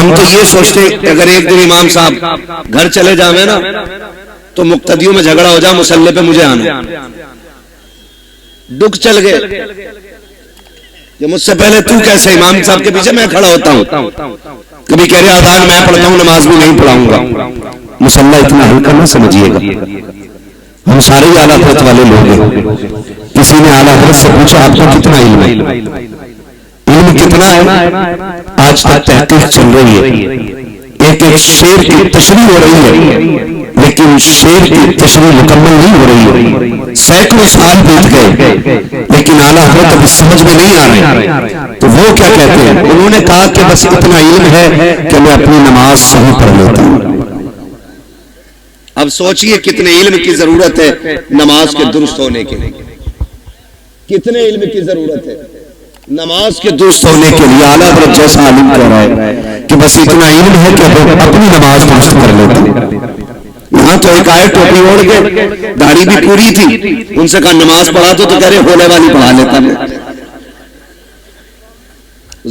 ہم تو یہ سوچتے اگر ایک دن امام صاحب گھر چلے جاویں نا تو مقتدیوں میں جھگڑا ہو جائے مصلی پہ مجھے آنا، ڈک چل گئے کہ مجھ سے پہلے تو کیسے امام صاحب کے پیچھے میں کھڑا ہوتا ہوں، کبھی کہہ رہے آذان میں پڑھتا ہوں نماز بھی نہیں پڑھاؤں گا۔ مصلی اتنا ہلکا نہ سمجھیے گا، ہم سارے ہی اعلیٰ حضرت والے لوگ ہیں۔ کسی نے اعلیٰ حضرت سے پوچھا آپ کو کتنا علم ہے؟ علم کتنا ہے؟ آج تک تحقیق چل رہی ہے، ایک ایک شعر کی تشریح ہو رہی ہے لیکن شعر کی تشریح مکمل نہیں ہو رہی ہے، سینکڑوں سال بیت گئے لیکن اعلیٰ حضرت ابھی سمجھ میں نہیں آ رہے۔ تو وہ کیا کہتے ہیں؟ انہوں نے کہا کہ بس اتنا علم ہے کہ میں اپنی نماز صحیح پڑھ لیتا ہوں۔ اب سوچئے کتنے علم کی ضرورت ہے نماز کے درست ہونے کے لیے، کتنے علم کی ضرورت ہے نماز کے درست ہونے کے لیے۔ اعلیٰ حضرت جیسا عالم کہہ رہا ہے کہ بس اتنا علم ہے کہ اپنی نماز درست کر لیتا ہوں۔ یہاں تو ایک آئے ٹوپی اوڑھ کے داڑھی بھی پوری تھی، ان سے کہا نماز پڑھا تو کہہ رہے ہولے والی پڑھا لیتا میں،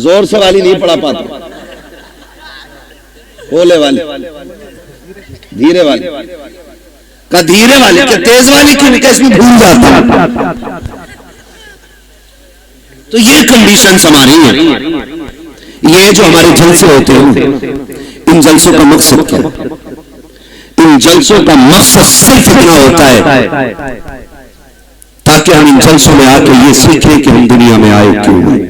زور سے والی نہیں پڑھا پاتا، ہولے والی، دھیرے والی۔ کہا دھیرے والی کہ تیز والی کیوں نہیں، کہ اس میں بھول جاتا۔ تو یہ کنڈیشنز ہماری ہیں۔ یہ جو ہمارے جلسے ہوتے ہیں، ان جلسوں کا مقصد کیا ہے؟ ان جلسوں کا مقصد صرف اتنا ہوتا ہے تاکہ ہم ان جلسوں میں آ کے یہ سیکھیں کہ ہم دنیا میں آئے کیوں ہیں،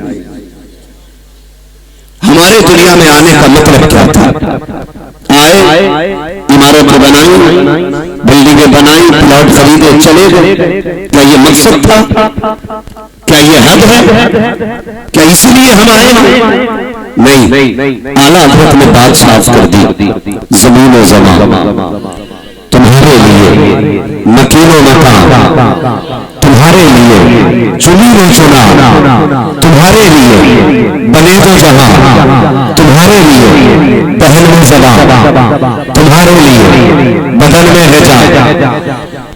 ہمارے دنیا میں آنے کا مطلب کیا تھا۔ آئے، عمارتیں بنائی، بلڈنگیں بنائی، پلاٹ خریدے، چلے گئے، کیا یہ مقصد تھا؟ کیا یہ حد ہے؟ کیا اس لیے ہم آئے ہیں؟ نہیں، اعلیٰ حضرت نے بات صاف کر دی، زمین و زمان تمہارے لیے، مکین و مکان تمہارے لیے، چنی و چنا تمہارے لیے، بنے تو جہاں تمہارے لیے، پہل میں زبان تمہارے لیے، بدن میں ہے جان،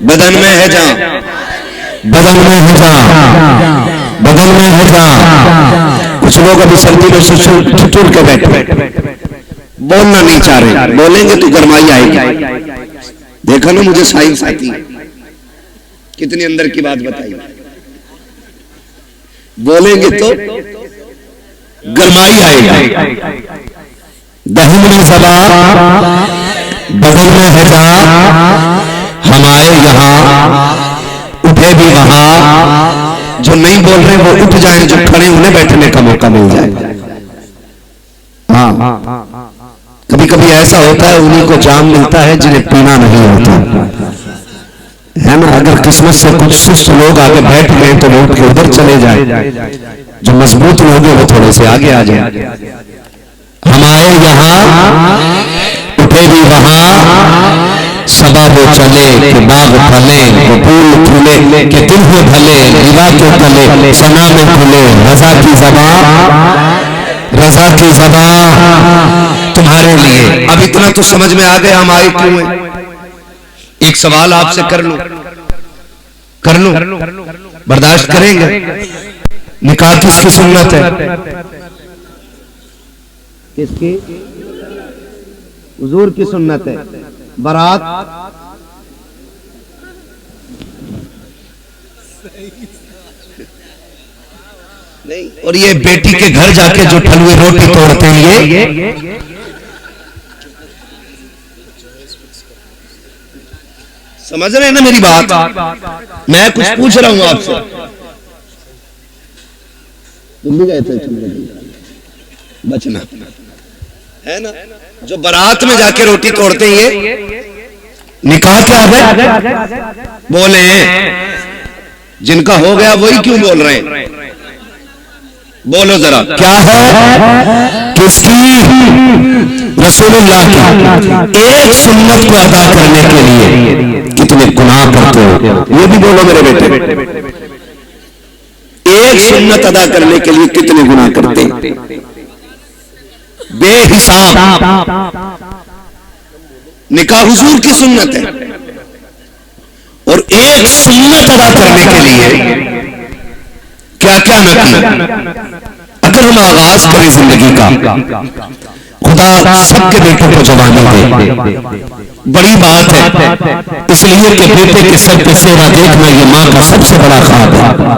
بدن میں ہے جان، بدن میں ہے جان، بدن میں ہے جان۔ کچھ لوگ ابھی سردی میں چھٹور کے بیٹھے، بولنا نہیں چاہ رہے، بولیں گے تو گرمائی آئے گی۔ دیکھا نا مجھے سائنس آتی ہے، کتنی اندر کی بات بتائی، بولیں گے تو گرمائی آئے گی۔ دہن میں زبان، بدن میں ہے جان، ہم آئے یہاں، اٹھے بھی وہاں، جو نہیں بول رہے وہ اٹھ جائیں، جو کھڑے انہیں بیٹھنے کا موقع مل جائے۔ ہاں، کبھی کبھی ایسا ہوتا ہے انہیں کو جام ملتا ہے جنہیں پینا نہیں ہوتا ہے نا۔ اگر قسمت سے کچھ سست لوگ آگے بیٹھ گئے تو لوگ کے ادھر چلے جائیں، جو مضبوط لوگ ہیں وہ تھوڑے سے آگے آ جائیں۔ ہم آئے یہاں، اٹھے بھی وہاں، صبا وہ چلے کہ باغ پھلے، وہ پھول کھلے کہ دل ہو بھلے، رضا کے تلے ثنا میں کھلے، رضا کی زبان، رضا کی زبان تمہارے لیے۔ اب اتنا تو سمجھ میں آ گیا ہم آئے کیوں ہیں۔ ایک سوال آپ سے کر لوں، برداشت کریں گے؟ نکاح کس کی سنت ہے؟ کس کی؟ حضور کی سنت ہے۔ برات نہیں، اور یہ بیٹی کے گھر جا کے جو ٹھلوے روٹی توڑتے ہیں یہ سمجھ رہے ہیں نا میری بات؟ میں کچھ پوچھ رہا ہوں آپ سے، تم بھی گئے تھے بچنا ہے نا؟ جو برات میں جا کے روٹی توڑتے ہیں یہ نکاح کیا ہے؟ بولیں، جن کا ہو گیا وہی کیوں بول رہے ہیں؟ بولو ذرا، کیا ہے؟ کس کی؟ رسول اللہ کی ایک سنت کو ادا کرنے کے لیے کتنے گناہ کرتے ہو، یہ بھی بولو میرے بیٹے۔ ایک سنت ادا کرنے کے لیے کتنے گناہ کرتے ہیں، بے حساب۔ نکاح حضور کی سنت ہے، اور ایک سنت ادا کرنے کے لیے کیا کیا نہ کیا۔ اگر ہم آغاز کریں زندگی کا، خدا سب کے بیٹوں کو جوانی دے، بڑی بات ہے، اس لیے کہ بیٹے کے سر پہ سیرا دیکھنا یہ ماں کا سب سے بڑا خواب ہے۔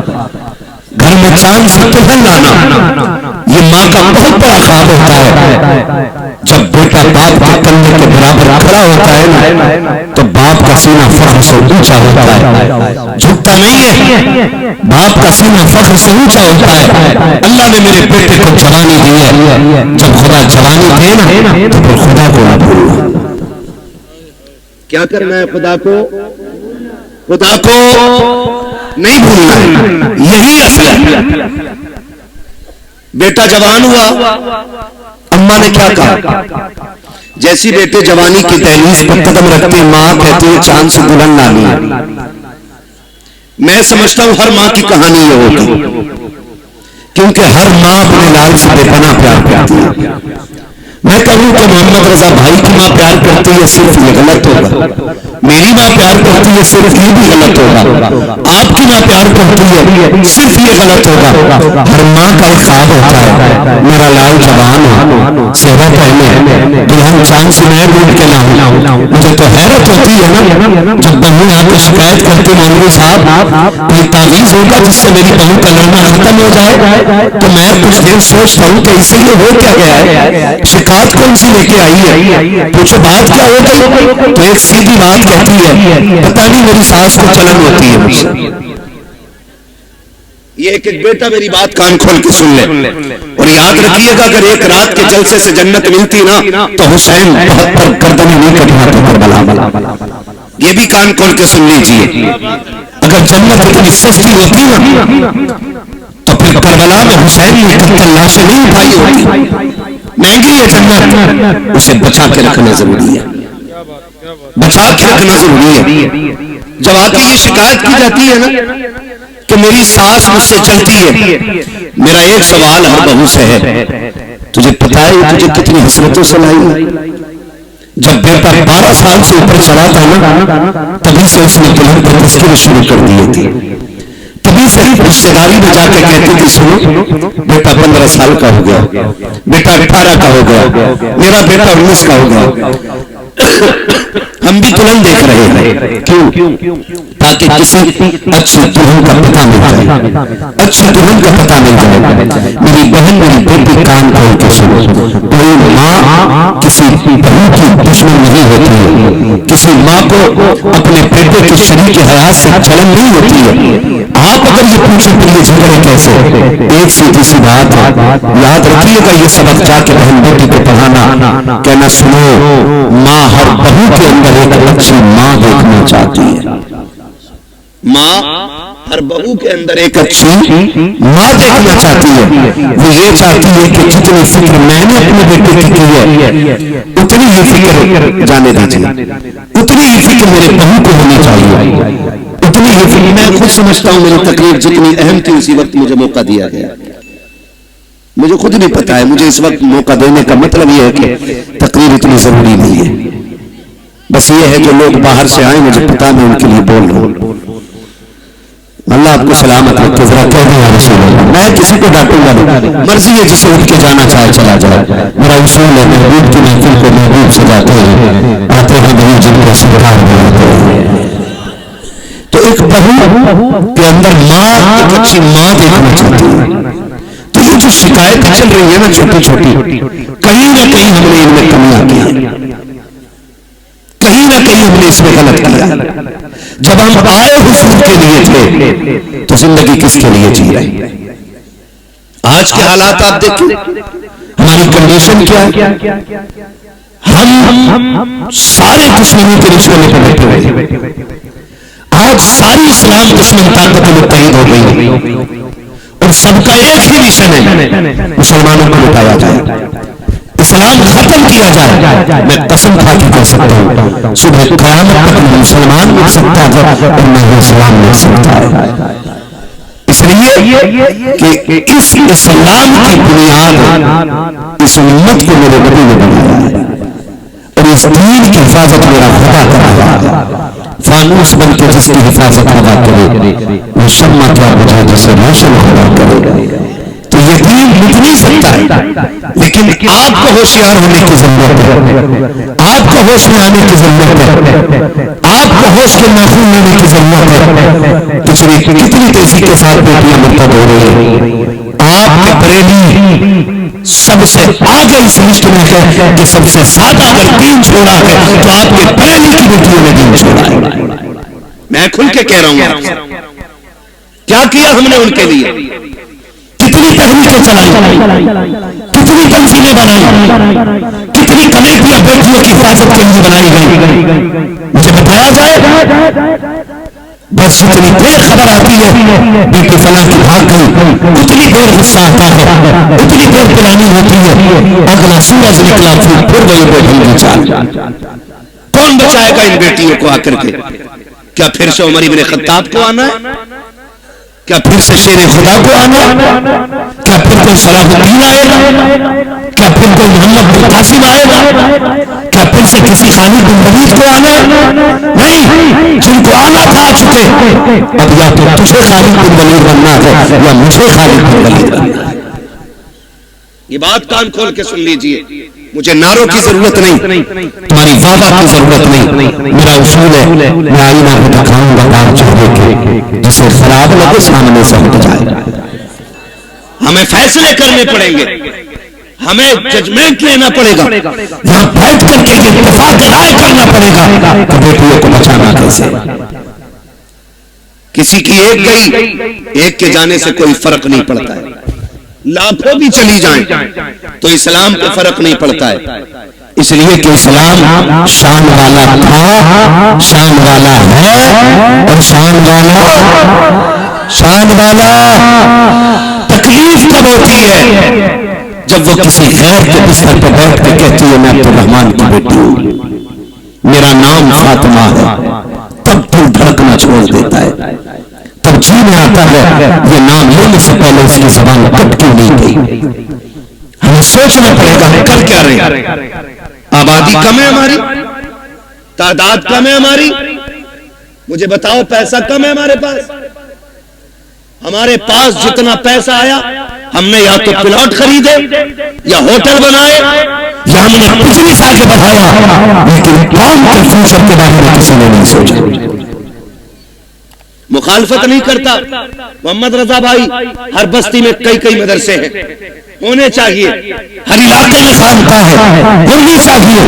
گھر میں چاند سے تہل لانا یہ ماں کا بہت بڑا خواب ہوتا ہے۔ جب بیٹا باپ کے کندھے کے برابر کھڑا ہوتا ہے نا تو باپ کا سینہ فخر سے اونچا ہوتا ہے، جھکتا نہیں ہے، باپ کا سینہ فخر سے اونچا ہوتا ہے۔ اللہ نے میرے بیٹے کو جوانی دی ہے، جب خدا جوانی دے نا تو پھر خدا کو نہ بھولنا۔ کیا کرنا ہے؟ خدا کو نہیں بھولنا ہے، یہی اصل ہے۔ بیٹا جوان ہوا، اماں نے کیا کہا؟ جیسی بیٹے جوانی کی دہلیز پر قدم رکھتے ماں کہتی ہے چاند سے دلہن لانی ہے۔ میں سمجھتا ہوں ہر ماں کی کہانی یہ ہوگی، کیونکہ ہر ماں اپنے لال سے بے پناہ پیار کرتی ہے۔ میں کہوں کہ محمد رضا بھائی کی ماں پیار کرتی ہے صرف یہ غلط ہوگا، میری ماں پیار کرتی ہے صرف یہ بھی غلط ہوگا، آپ کی ماں پیار کرتی ہے صرف یہ غلط ہوگا۔ ہر ماں کا ایک خواب ہوتا ہے میرا لال جوان ہو، سہرا پہنے، دلہن چاند سے میں ڈھونڈ کے لاؤں۔ مجھے تو حیرت ہوتی ہے نا جب بہو آ کے شکایت کرتی مولوی صاحب کوئی تعویذ ہوگا جس سے میری بہو کا لڑنا ختم ہو جائے، تو میں کچھ دیر سوچتا ہوں کہ اسی لیے ہو کیا گیا ہے، شکایت کون سی لے کے آئی ہے، پوچھو بات کیا ہو گئی، تو ایک سیدھی بات کہتی ہے پتہ نہیں میری ساس کو چلن ہوتی ہے مجھ سے۔ یہ ایک بیٹا میری بات کان کھول کے سن لے اور یاد رکھیے گا اگر ایک رات کے جلسے سے جنت ملتی نا تو حسین 72 گردنیں نہیں کٹواتے کربلا۔ یہ بھی کان کھول کے سن لیجئے، اگر جنت اتنی سستی ہوتی نا تو پھر کربلا میں حسین نے 71 لاشیں نہیں اٹھائی ہوتی۔ مہنگی ہے جنت، اسے بچا کے رکھنا ضروری ہے، بچا کے رکھنا ضروری ہے۔ جب آ کے یہ شکایت کی جاتی ہے نا کہ میری ساس مجھ سے چلتی ہے، میرا ایک سوال ہر بہو سے ہے، تجھے پتا ہے تجھے کتنی حسرتوں سے لائی؟ جب بیٹا 12 سال سے اوپر چلا تھا نا تبھی سے اس نے دلہن پر تذکرے شروع کر دیے تھے، تبھی سے رشتہ داری میں جا کے کہتی تھی سنو بیٹا 15 سال کا ہو گیا، بیٹا 18 کا ہو گیا، میرا بیٹا 19 کا ہو گیا۔ ہم بھی دلہن دیکھ رہے ہیں، کیوں؟ تاکہ کسی اچھی دلہن کا پتہ مل جائے، اچھی دلہن کا پتہ مل جائے۔ میری بہن میری بیٹی کان کھول کے سنو، کوئی ماں کسی بہن کی دشمن نہیں ہوتی ہے، کسی ماں کو اپنے بیٹے کے شریک حیات سے جلن نہیں ہوتی ہے۔ آپ اگر یہ پوچھیں تو یہ جھگڑے کیسے؟ ایک سیدھی سی بات ہے، یاد رکھیے گا یہ سبق جا کے بہن بیٹی کو پڑھانا، کہنا سنو ماں ہر بہو کے اندر ایک اچھی ماں دیکھنا چاہتی ہے، ماں ہر بہو کے اندر ایک اچھی ماں دیکھنا چاہتی ہے۔ وہ یہ چاہتی ہے کہ جتنی فکر میں نے اپنے بیٹے کی کی ہے اتنی ہی فکر جانے دیجیے، اتنی ہی فکر میرے بہو کو ہونی چاہیے، اتنی ہی فکر۔ میں خود سمجھتا ہوں میری تقریر جتنی اہم تھی اسی وقت مجھے موقع دیا گیا، مجھے خود نہیں پتا ہے، مجھے اس وقت موقع دینے کا مطلب یہ ہے کہ تقریر اتنی ضروری نہیں ہے، بس یہ ہے جو لوگ باہر سے آئیں مجھے پتا میں ان کے لیے بول رہا ہوں۔ اللہ آپ کو سلامت رکھے، ذرا کہہ دیں یا رسول اللہ، میں کسی کو ڈانٹوں گا نہیں، مرضی ہے جسے اٹھ کے جانا چاہے چلا جائے، میرا اصول ہے محبوب کی محفل کو محبوب سجاتے ہیں، آتے ہیں نہیں جن کو سرکار بناتے ہیں۔ تو ایک بہو کے اندر ماں ایک اچھی ماں دیکھنا چاہتی ہے۔ تو یہ جو شکایتیں چل رہی ہیں نا چھوٹی چھوٹی، کہیں نہ کہیں ہم نے ان میں کمیاں کی، کہیں نہ کہیں ہم نے اس میں غلط کیا۔ جب ہم آئے حضور کے لیے تھے تو زندگی کس کے لیے جی رہے؟ آج کے حالات آپ دیکھیں، ہماری کنڈیشن کیا ہے؟ ہم سارے دشمنوں کے رشتوں میں بیٹھے ہوئے، آج ساری اسلام دشمن طاقت متحد ہو گئی اور سب کا ایک ہی مشن ہے، مسلمانوں کو مٹایا جائے، اسلام ختم کیا جائے۔ میں قسم کھا کے کہہ سکتا ہوں صبح قیامت تک نہ مسلمان مل سکتا ہے اور نہ ہی اسلام مل سکتا ہے، اس لیے کہ اس اسلام کی بنیاد اس امت کو میرے نبی نے بنایا ہے اور اس دین کی حفاظت میرا خدا کر رہا ہے۔ فانوس بن کے جس کی حفاظت خدا کرے وہ شمع کیا بجھا جسے روشن خدا کرے۔ تو یہ دین مٹ نہیں سکتا ہے، لیکن آپ کو ہوشیار ہونے کی ضرورت ہے، آپ کو ہوش میں آنے کی ضرورت ہے، آپ کو ہوش کے ناخن لینے کی ضرورت ہے۔ پچھلی کتنی تیزی کے ساتھ بیٹیاں مرتد ہو رہی ہیں۔ آپ کے بریلی سب سے آگے اس لسٹ میں ہے کہ سب سے زیادہ اگر دین چھوڑا ہے تو آپ کے بریلی کی بیٹیوں نے دین چھوڑا ہے۔ میں کھل کے کہہ رہا ہوں آپ سے، کیا کیا ہم نے ان کے لیے؟ کتنی تحریکیں چلائی، کتنی تنظیمیں بنائی، کتنی کمیٹیاں بیٹیوں کی حفاظت کے لیے بنائی گئی۔ مجھے بتایا جائے بس اتنی دیر خبر آتی ہے بیٹی فلاں کی بھاگ گئی، اتنی دیر غصہ آتا ہے، اتنی دیر پلانی ہوتی ہے، اگلا سورج نکلا پھر وہی بیٹی کی چال۔ کون بچائے گا ان بیٹیوں کو آ کر کے؟ کیا پھر سے عمر بن خطاب کو آنا ہے؟ کیا پھر سے شیر خدا کو آنا ہے؟ کیا پھر کوئی صلاح الدین آئے گا؟ کیا پھر کوئی محمد بن قاسم آئے گا؟ کیا پھر سے کسی خالد بن ولید کو آنا ہے؟ نہیں، جن کو آنا تھا آ چکے۔ اب یا تو تجھے خالد بن ولید بننا ہے یا مجھے خالد بن ولید بننا ہے۔ یہ بات کان کھول کے سن لیجئے، مجھے نعروں کی ضرورت نہیں، تمہاری وعدہ کی ضرورت نہیں۔ میرا اصول ہے میں آئینہ کو دکھاؤں گا دار چہرے کے، جسے خراب لگے سامنے سے ہٹ جائے۔ ہمیں فیصلے کرنے پڑیں گے، ہمیں ججمنٹ لینا پڑے گا، یہاں بیٹھ کر کے یہ اتفاق رائے کرنا پڑے گا کہ بیٹیوں کو بچانا کیسے۔ کسی کی ایک گئی، ایک کے جانے سے کوئی فرق نہیں پڑتا ہے، لاکھوں بھی چلی جائیں تو اسلام کو فرق نہیں پڑتا ہے، اس لیے کہ اسلام شان والا تھا، شان والا ہے، اور شان والا تکلیف کب ہوتی ہے؟ جب وہ کسی غیر کے بستر پر بیٹھ کے کہتی ہے میں عبد الرحمان کی بیٹی ہوں، میرا نام فاطمہ ہے، تب دل دھڑکنا چھوڑ دیتا ہے، تب جی میں آتا ہے یہ نام لینے سے پہلے اس کی زبان کٹ کیوں نہیں گئی۔ ہمیں سوچنا پڑے گا ہم کر کیا رہے ہیں۔ آبادی کم ہے ہماری، تعداد کم ہے ہماری، مجھے بتاؤ پیسہ کم ہے ہمارے پاس جتنا پیسہ آیا ہم نے یا تو پلاٹ خریدے یا ہوٹل بنائے یا ہم نے بزنس آگے بڑھایا، لیکن قوم کے فیوچر کے بارے میں کسی نے نہیں سوچا۔ مخالفت نہیں کرتا محمد رضا بھائی، ہر بستی میں کئی مدرسے ہیں، ہونے چاہیے، ہر علاقے میں خانقاہ ہے، ہونی چاہیے،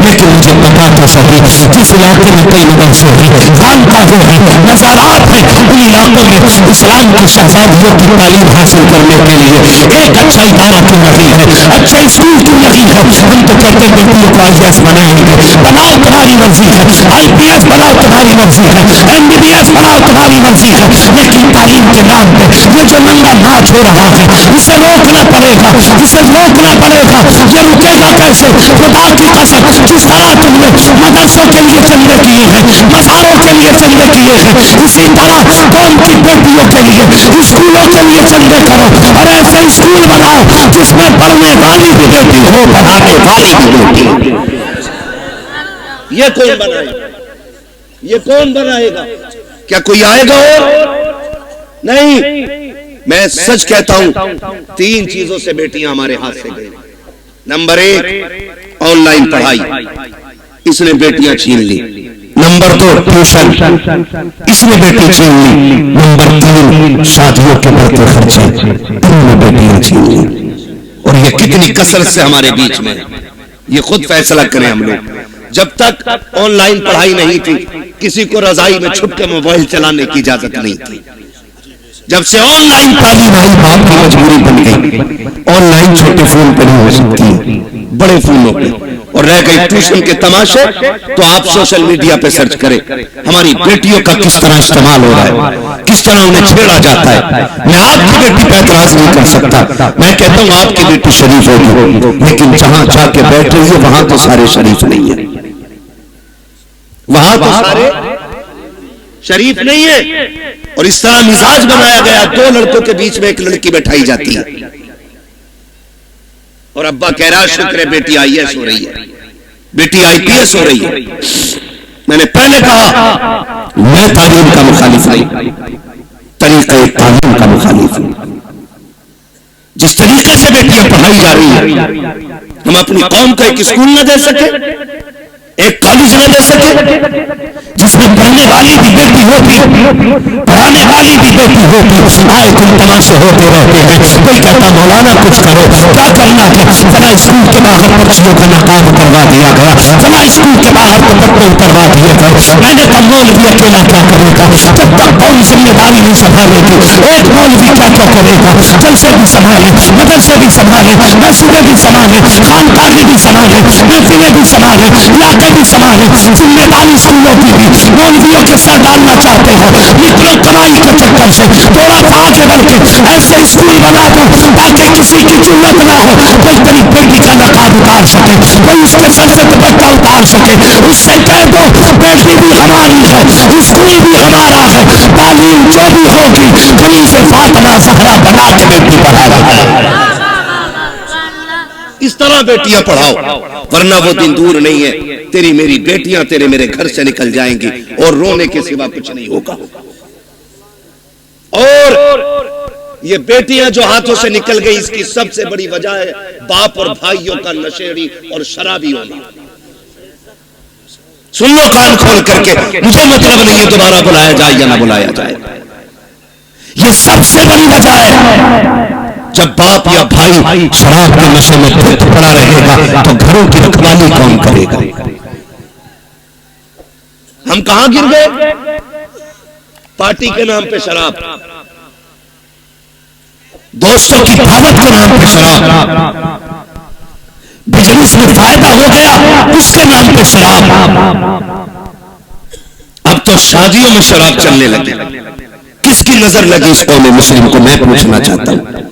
لیکن مجھے پتا تو صحیح جس علاقے میں کئی مدرسے ہیں، خانقاہیں ہیں، مزارات ہیں، ان علاقوں میں اسلام کی شہزادیوں کی تعلیم حاصل کرنے کے لیے ایک اچھا ادارہ کیوں نہیں ہے، اچھا اسکول کیوں نہیں ہے؟ ہم تو کہتے ہیں بیٹیوں کو IAS بنائیں گے، بناؤ تمہاری مرضی ہے، IPS بناؤ تمہاری مرضی ہے، MBBS بناؤ تمہاری مرضی ہے، لیکن تعلیم کے نام پہ یہ جو ننگا ناچ ہو رہا ہے اسے روکنا پڑے گا، اسے روکنا پڑے گا۔ یہ رکے گا کیسے؟ خدا کی قسم جس طرح تم نے مدرسوں کے لیے چندے کیے ہیں، مزاروں کے لیے چندے کیے ہیں، اسی طرح قوم کی بیٹیوں کے لیے اسکولوں کے لیے چندے کرو، اور ایسے اسکول بناؤ جس میں پڑھنے والی بھی بیٹی ہو، پڑھانے والی بھی بیٹی ہو۔ یہ کون بنائے گا؟ یہ کون بنائے گا؟ کیا کوئی آئے گا اور نہیں؟ میں سچ کہتا ہوں 3 چیزوں سے بیٹیاں ہمارے ہاتھ سے گئی۔ نمبر 1 آن لائن پڑھائی، اس نے بیٹیاں چھین لی۔ نمبر 2 ٹیوشن، اس نے بیٹی چھین لی۔ نمبر 3 شادیوں کے بڑھتے خرچے، انہوں نے بیٹیاں چھین لی۔ اور یہ کتنی کثرت سے ہمارے بیچ میں، یہ خود فیصلہ کریں ہم لوگ۔ جب تک آن لائن پڑھائی نہیں تھی کسی کو رضائی میں چھپ کے موبائل چلانے کی اجازت نہیں تھی۔ جب سے آن لائن تعلیم آئی باپ کی مجبوری بن گئی، آن لائن چھوٹے فون پہ نہیں ہو سکتی، بڑے فونوں پہ، اور رہ گئی ٹیوشن کے تماشے۔ تو آپ سوشل میڈیا پہ سرچ کریں ہماری بیٹیوں کا کس طرح استعمال ہو رہا ہے، کس طرح انہیں چھیڑا جاتا ہے۔ میں آپ کی بیٹی پہ اعتراض نہیں کر سکتا، میں کہتا ہوں آپ کی بیٹی شریف ہوگی، لیکن جہاں جا کے بیٹھ رہی ہے وہاں تو سارے شریف نہیں ہے، وہاں تو سارے شریف نہیں ہے۔ اور اس طرح مزاج بنایا گیا 2 لڑکوں کے بیچ میں ایک لڑکی بیٹھائی جاتی ہے، اور ابا کہہ رہا شکر ہے بیٹی IAS ہو رہی ہے، بیٹی IPS ہو رہی ہے۔ میں نے پہلے کہا میں تعلیم کا مخالف نہیں، طریقہ تعلیم کا مخالف ہوں، جس طریقے سے بیٹیاں پڑھائی جا رہی ہیں، ہم اپنی قوم کو ایک اسکول نہ دے سکے، ایک کالج نہ دے سکے جس میں پڑھنے والی بھی بیٹی ہوتی، پڑھانے والی بھی بیٹی ہوتی، آئے دن تماشے ہوتے رہتے ہیں۔ کوئی کہتا مولانا کچھ کرو، کیا کرنا ہے؟ فلاں اسکول کے باہر بچیوں کا نقاب کروا دیا گیا، فلاں اسکول کے باہر دوپٹے اتروا دیے گئے۔ میں نے کہا مولوی اکیلا کیا کرے گا؟ جب تک قوم ذمہ داری نہیں سنبھالے گی، ایک مولوی کیا کیا کرے گا؟ جلسے بھی سنبھالے، مدرسے بھی سنبھالے، مسجدیں بھی سنبھالے، خانقاہیں بھی سنبھالے، محفلیں بھی سنبھالے، علاقے بھی سنبھالے۔ ذمہ داری سن لو کی بھی مولویوں کے سر ڈالنا چاہتے ہو، نکلو کمائی کے چکر سے، تھوڑا سا آگے بڑھ کے ایسے اسکول بنا دو تاکہ کسی کی ضرورت نہ ہو، کوئی تیری بیٹی کا نقاب اتار سکے، کوئی اس کے سر سے دوپٹہ اتار سکے۔ اس سے کہہ دو بیٹی بھی ہماری ہے، اسکول بھی ہمارا ہے، تعلیم جو بھی ہوگی کنیز فاطمہ زہرا بنا کے بیٹی پڑھائے۔ اس طرح بیٹیاں پڑھاؤ، ورنہ وہ دن دور نہیں ہے، تیری میری بیٹیاں تیرے میرے گھر سے نکل جائیں گی اور رونے کے سوا کچھ نہیں ہوگا۔ اور یہ بیٹیاں جو ہاتھوں سے نکل گئی، اس کی سب سے بڑی وجہ ہے باپ اور بھائیوں کا نشیڑی اور شرابی ہونا۔ سن لو کان کھول کر کے، مجھے مطلب نہیں ہے دوبارہ بلایا جائے یا نہ بلایا جائے، یہ سب سے بڑی وجہ ہے۔ جب باپ یا بھائی شراب کے نشے میں پڑا رہے گا تو گھروں کی رکھوالی کون کرے گا؟ ہم کہاں گر گئے؟ پارٹی کے نام پہ شراب، دوستوں کی دعوت کے نام پہ شراب، بزنس میں فائدہ ہو گیا اس کے نام پہ شراب۔ اب تو شادیوں میں شراب چلنے لگی، کس کی نظر لگی اس قوم مسلم کو؟ میں پوچھنا چاہتا ہوں،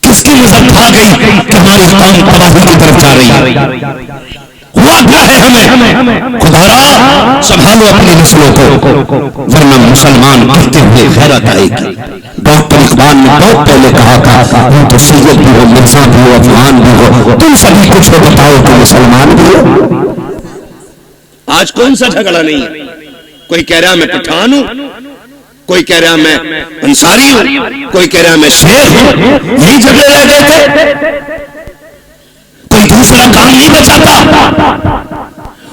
کس کی نظر کھا گئی کہ ہماری قوم تباہی کی طرف جا رہی ہے؟ ہوا کیا ہے ہمیں؟ خدارا سنبھالو اپنی نسلوں کو، ورنہ مسلمان بڑھتے ہوئے غیرت آئے گی۔ ڈاکٹر اقبال نے بہت پہلے کہا تھا، ہم تو سید بھی ہو، مرزا بھی ہو، افغان بھی ہو، تم سبھی کچھ ہو، بتاؤ کہ مسلمان بھی ہو۔ آج کون سا جھگڑا نہیں ہے؟ کوئی کہہ رہا میں پٹھان ہوں، کوئی کہہ رہا میں انصاری ہوں، کوئی کہہ رہا میں شیخ ہوں۔ یہی جھگڑے رہ گئے تھے، کوئی دوسرا کام نہیں بچاتا۔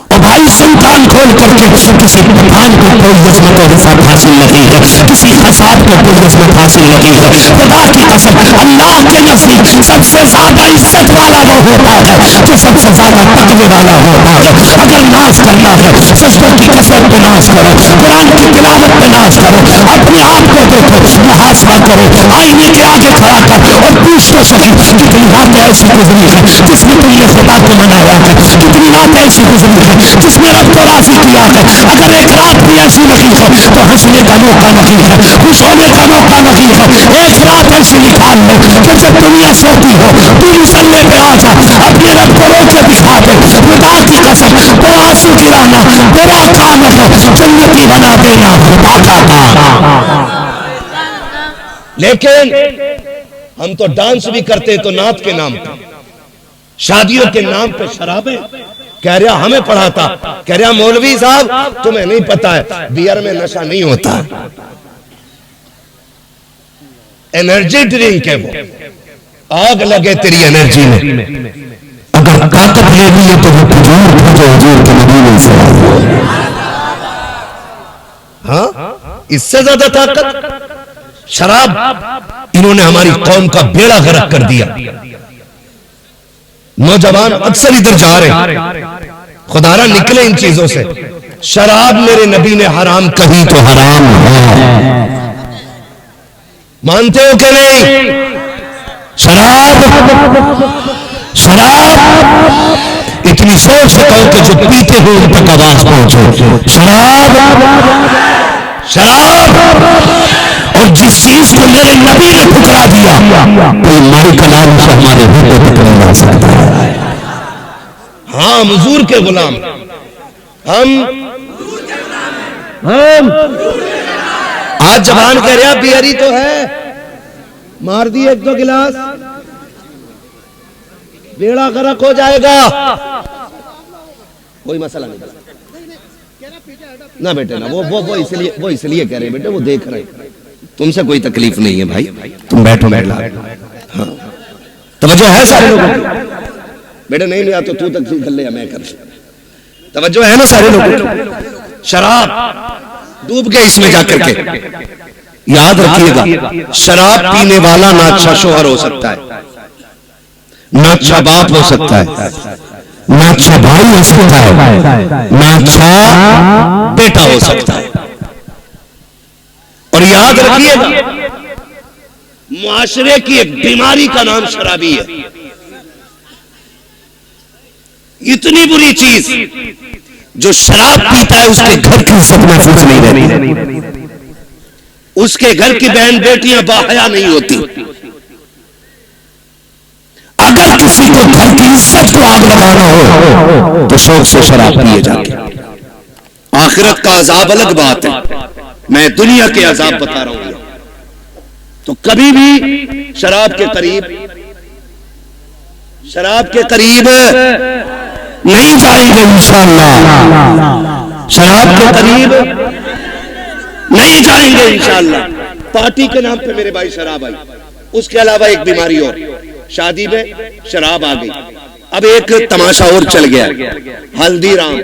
اور بھائی سن کان کھول کر کے، کسی پٹھان کو کوئی عظمت و رفعت حاصل نہیں ہے، کسی قصاب کو کوئی عظمت حاصل نہیں ہے۔ خدا کی قسم اللہ کے نزدیک سب سے زیادہ عزت والا وہ ہوتا ہے جو سب سے زیادہ تقوی والا ہوتا ہے۔ اگر ناز کرنا ہے سجدوں کی کثرت پہ ناز کرو، قرآن کی تلاوت پہ ناز کرو، اپنے آپ کو دیکھو، محاسبہ کرو، آئینے کے آگے کھڑا کر اور پوچھ تو صحیح کتنی راتیں ایسی گزری ہے جس میں تم نے خدا کو منایا ہے، کتنی راتیں ایسی گزری ہے جس میں رب کو راضی کیا ہے۔ اگر ایک رات بھی ایسی نہیں ہے تو ہنسنے کا موقع نہیں ہے، خوش ہونے کا موقع نہیں ہے۔ ایک رات ایسی نکال لو کہ جب دنیا سوتی ہو تو مسلے پہ آ جا، اپنے رب کو رو کے دکھا دے، خدا کی قسم تو آنسو گرانا برا کام ہے، جنتی بنا دینا خدا کا کام۔ لیکن ہم تو ڈانس بھی کرتے تو نعت کے نام پہ، شادیوں کے نام پہ شرابیں۔ کہہ رہا ہمیں پڑھاتا، کہہ رہا مولوی صاحب تمہیں نہیں پتا ہے بیئر میں نشہ نہیں ہوتا، انرجی ڈرنک ہے، وہ آگ لگے تیری انرجی میں، اگر طاقت لینی ہے تو وہ کھجور تھا جو حضور کے مدینے سے آئی۔ ہاں اس سے زیادہ طاقت شراب۔ انہوں نے ہماری قوم کا بیڑا غرق کر دیا۔ نوجوان اکثر ادھر جا رہے ہیں، خدا را نکلے ان چیزوں سے۔ شراب میرے نبی نے حرام کہی تو حرام ہے، مانتے ہو کہ نہیں؟ شراب اتنی زور سے کہو کہ جو پیتے ہوئے ان تک آواز پہنچے، شراب۔ اور جس چیز کو میرے نبی نے ٹھکرا دیا کوئی مائی کلام سے ہمارے ہوتے تک نہیں آ سکتا ہے۔ ہاں حضور کے غلام ہم آج جوان کہہ رہا بیئری تو ہے، مار دی ایک دو گلاس بیڑا غرق ہو جائے گا، کوئی مسئلہ نہیں نہ بیٹے، نہ وہ اس لیے کہہ رہے بیٹے، وہ دیکھ رہے ہیں تم سے کوئی تکلیف نہیں ہے بھائی، تم بیٹھو بیٹھا. ہاں توجہ ہے سارے لوگوں؟ بیٹا نہیں لیا تو تکلیف کر لے یا میں کر لوں. توجہ ہے نا سارے لوگوں؟ شراب ڈوب گئے اس میں جا کر کے. یاد رکھیے گا شراب پینے والا نہ اچھا شوہر ہو سکتا ہے، نہ اچھا باپ ہو سکتا ہے، نہ اچھا بھائی ہو سکتا ہے، نہ اچھا بیٹا ہو سکتا ہے. اور یاد رکھیے گا معاشرے کی ایک بیماری کا نام شرابی ہے. اتنی بری چیز جو شراب پیتا ہے اس کے گھر کی عزت محفوظ نہیں رہتی، اس کے گھر کی بہن بیٹیاں باحیا نہیں ہوتی. اگر کسی کو گھر کی عزت کو آگ لگانا ہو تو شوق سے شراب پیے جاتے. آخرت کا عذاب الگ بات ہے، میں دنیا کے عذاب بتا رہا ہوں. تو کبھی بھی شراب کے قریب نہیں جائیں گے انشاءاللہ. شراب کے قریب نہیں جائیں گے انشاءاللہ. پارٹی کے نام پہ میرے بھائی شراب آئی، اس کے علاوہ ایک بیماری اور، شادی میں شراب آ گئی. اب ایک تماشا اور چل گیا، ہلدی رام.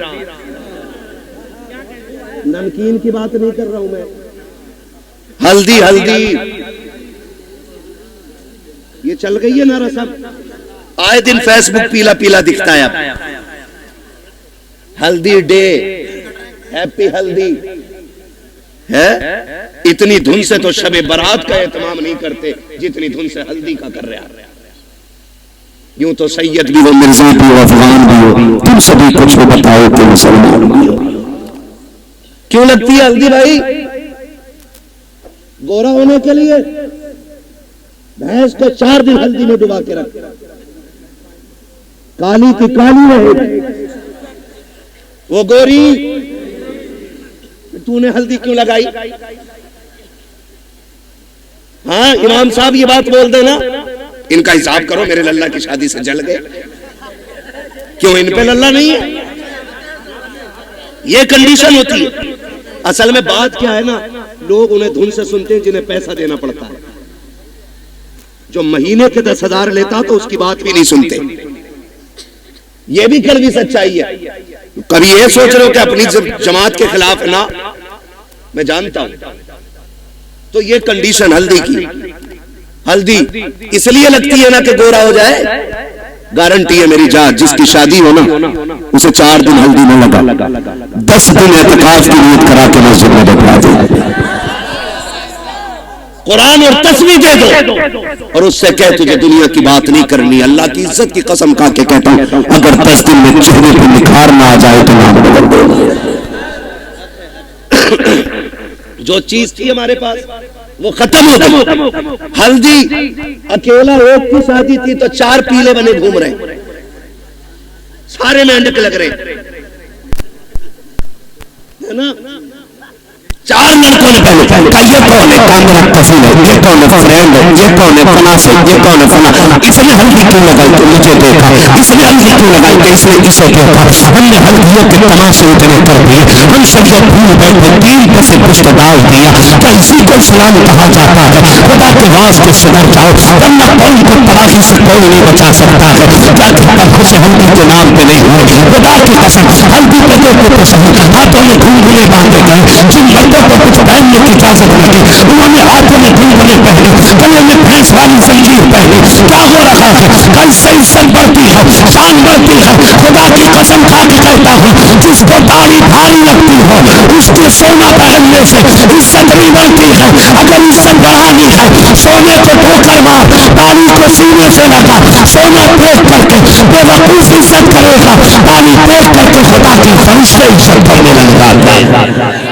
نمکین کی بات نہیں کر رہا ہوں میں، ہلدی یہ چل گئی ہے نا رسم. آئے دن فیس بک پیلا پیلا دکھتا ہے. اب ہلدی ڈے، ہیپی ہلدی ہے. اتنی دھن سے تو شب برات کا اہتمام نہیں کرتے جتنی دھن سے ہلدی کا کر رہا. یوں تو سید بھی ہو، مرزا بھی ہو، افغان بھی ہو، تم سبھی کچھ بتاؤ کہ مسلمان بھی ہو. کیوں لگتی ہے ہلدی بھائی؟ گورا ہونے کے لیے. بھینس کو 4 دن ہلدی میں ڈبا کے رکھ، کالی کی کالی رہے، وہ گوری. تو نے ہلدی کیوں لگائی؟ ہاں امام صاحب یہ بات بول دینا، ان کا حساب کرو، میرے للہ کی شادی سے جل گئے. کیوں ان پہ للہ نہیں ہے؟ یہ کنڈیشن ہوتی ہے. اصل میں بات کیا ہے نا، لوگ انہیں دھن سے سنتے ہیں جنہیں پیسہ دینا پڑتا ہے. جو مہینے کے 10,000 لیتا تو اس کی بات بھی نہیں سنتے. یہ بھی کڑوی سچائی ہے. کبھی یہ سوچ رہے ہو کہ اپنی جماعت کے خلاف نہ، میں جانتا ہوں. تو یہ کنڈیشن ہلدی کی، ہلدی اس لیے لگتی ہے نا کہ گورا ہو جائے. گارنٹی ہے میری جان، جس کی شادی ہو نا اسے 4 دن ہلدی نہ لگا، 10 دن اعتکاف کی نیت کرا کے مسجد میں بیٹھا دے، قرآن اور تسبیح دے دو اور اس سے کہہ تجھے دنیا کی بات نہیں کرنی. اللہ کی عزت کی قسم کھا کے کہتا ہوں اگر 10 دن میں چہرے پہ نکھار نہ آ جائے تو نام بدل دو. جو چیز تھی ہمارے پاس وہ ختم ہو گئی. ہلدی اکیلا ایک کی شادی تھی تو 4 پیلے بنے گھوم رہے، سارے مینڈک لگ رہے ہے نا. 4 لڑکوں نے پہلے کہا یہ کون ہے؟ کامرا کفیل ہے، یہ کون ہے؟ فرینڈ ہے، یہ کون ہے؟ فلاں سے، یہ کون ہے؟ فلاں. اس نے ہلدی کیوں لگائی تو مجھے دیکھا، اس نے ہلدی کیوں لگائی تو اس نے اسے دیکھا. ہم نے ہلدیوں کے تماشے اتنے کر دیے، ہم سب یہ بھول بیٹھے، 3 پسے گوشت ڈال دیا. کیا اسی کو اسلام کہا جاتا ہے؟ خدا کے واسطے سدھر جاؤ ورنہ قوم کو تباہی سے کوئی نہیں بچا سکتا ہے. کیا کتنا خوش ہلدی کے نام پہ نہیں ہوئے؟ خدا کی قسم ہلدی پہ دیکھو تو صحیح، ہاتھوں میں گھنگھرے باندھے گئے. جن لڑکوں کو کچھ پہننے کی اجازت نہیں تھی انہوں نے ہاتھوں میں گھنگھرے پہنے، گلے میں بھینس والی زنجیر پہنی. کیا ہو رہا ہے؟ کل سے عزت بڑھتی ہے، شان بڑھتی ہے. خدا کی قسم کھا کے کہتا ہوں جس کو داڑھی بھاری لگتی ہو اس کے سونا پہننے سے عزت نہیں بڑھتی ہے. اگر عزت بڑھانی ہے سونے کو ٹھوکر مار، داڑھی کو سینے سے لگا، سونا دیکھ کر کے بے وقوف عزت کرے گا، داڑھی دیکھ کر کے خدا کی فرشتے عزت کرنے لگ جاتے ہیں.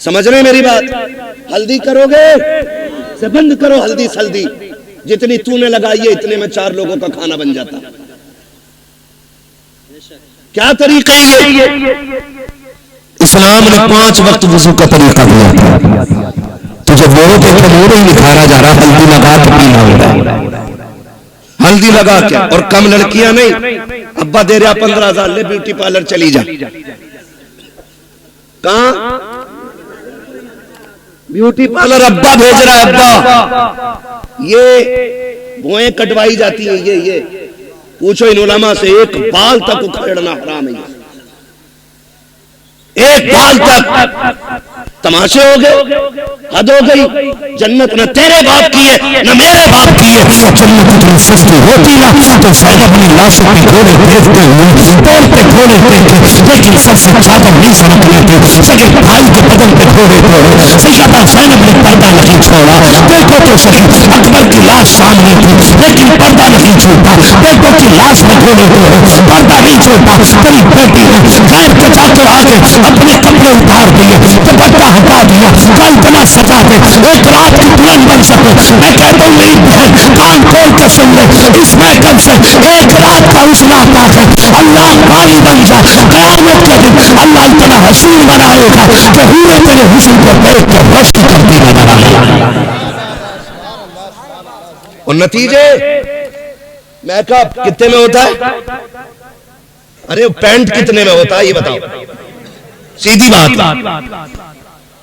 سمجھ رہے میری بات؟ ہلدی کرو گے سے بند کرو ہلدی سلدی. جتنی تو نے لگائی ہے اتنے میں 4 لوگوں کا کھانا بن جاتا. کیا طریقہ یہ؟ اسلام نے 5 وقت وضو کا طریقہ دیا تھا. تجھے موڑ دیکھو موڑ ہی نکھارا جا رہا، ہلدی لگا کے پینا ہو رہا ہے، ہلدی لگا کے. اور کم لڑکیاں نہیں، ابا دے رہا 15,000 لے بیوٹی پارلر چلی جا. کہاں بیوٹی پارلر ابا بھیج رہا ہے. ابا یہ بوئیں کٹوائی جاتی ہیں، یہ پوچھو ان علماء سے، ایک بال تک اکھیڑنا حرام ہے. ایک بال تک تماشے ہو گئے، حد ہو گئی. جنت نہ تیرے باپ کی ہے نہ میرے باپ کی ہے. جنت اتنی سستی ہوتی نا تو شاید اپنی لاشوں پہ گھوڑے دیکھتے ہوئے پیر پہ گھوڑے دیکھتے، لیکن سب سے چادر نہیں سرکنے تھی. سکے بھائی کے بدن پہ گھوڑے توڑے، سیدہ زینب نے پردہ نہیں چھوڑا. دیکھو تو سکے اکبر کی لاش سامنے تھی لیکن پردہ نہیں چھوٹا. دیکھو کی لاش میں گھوڑے توڑے، پردہ نہیں چھوٹا. تیری بیٹی نے خیر کے چاچو آگے اپنے کپڑے اتار دیے، دوپٹہ ہٹا دیا، کل بنا سجا دے، ایک رات کی دلہن بن سکے. میں کہتا ہوں میری بہن کان کھول کے سن لے، اس محکم سے ایک رات کا اجلا پاک ہے. اللہ قاری بن جا، قیامت کے دن اللہ اتنا حسین بنائے گا کہ ہوئے تیرے حسن کو دیکھ کے رشک کرتی نظر آئے گا. اور نتیجے میک اپ کتنے میں ہوتا ہے؟ ارے پینٹ کتنے میں ہوتا ہے یہ بتاؤ، سیدھی بات.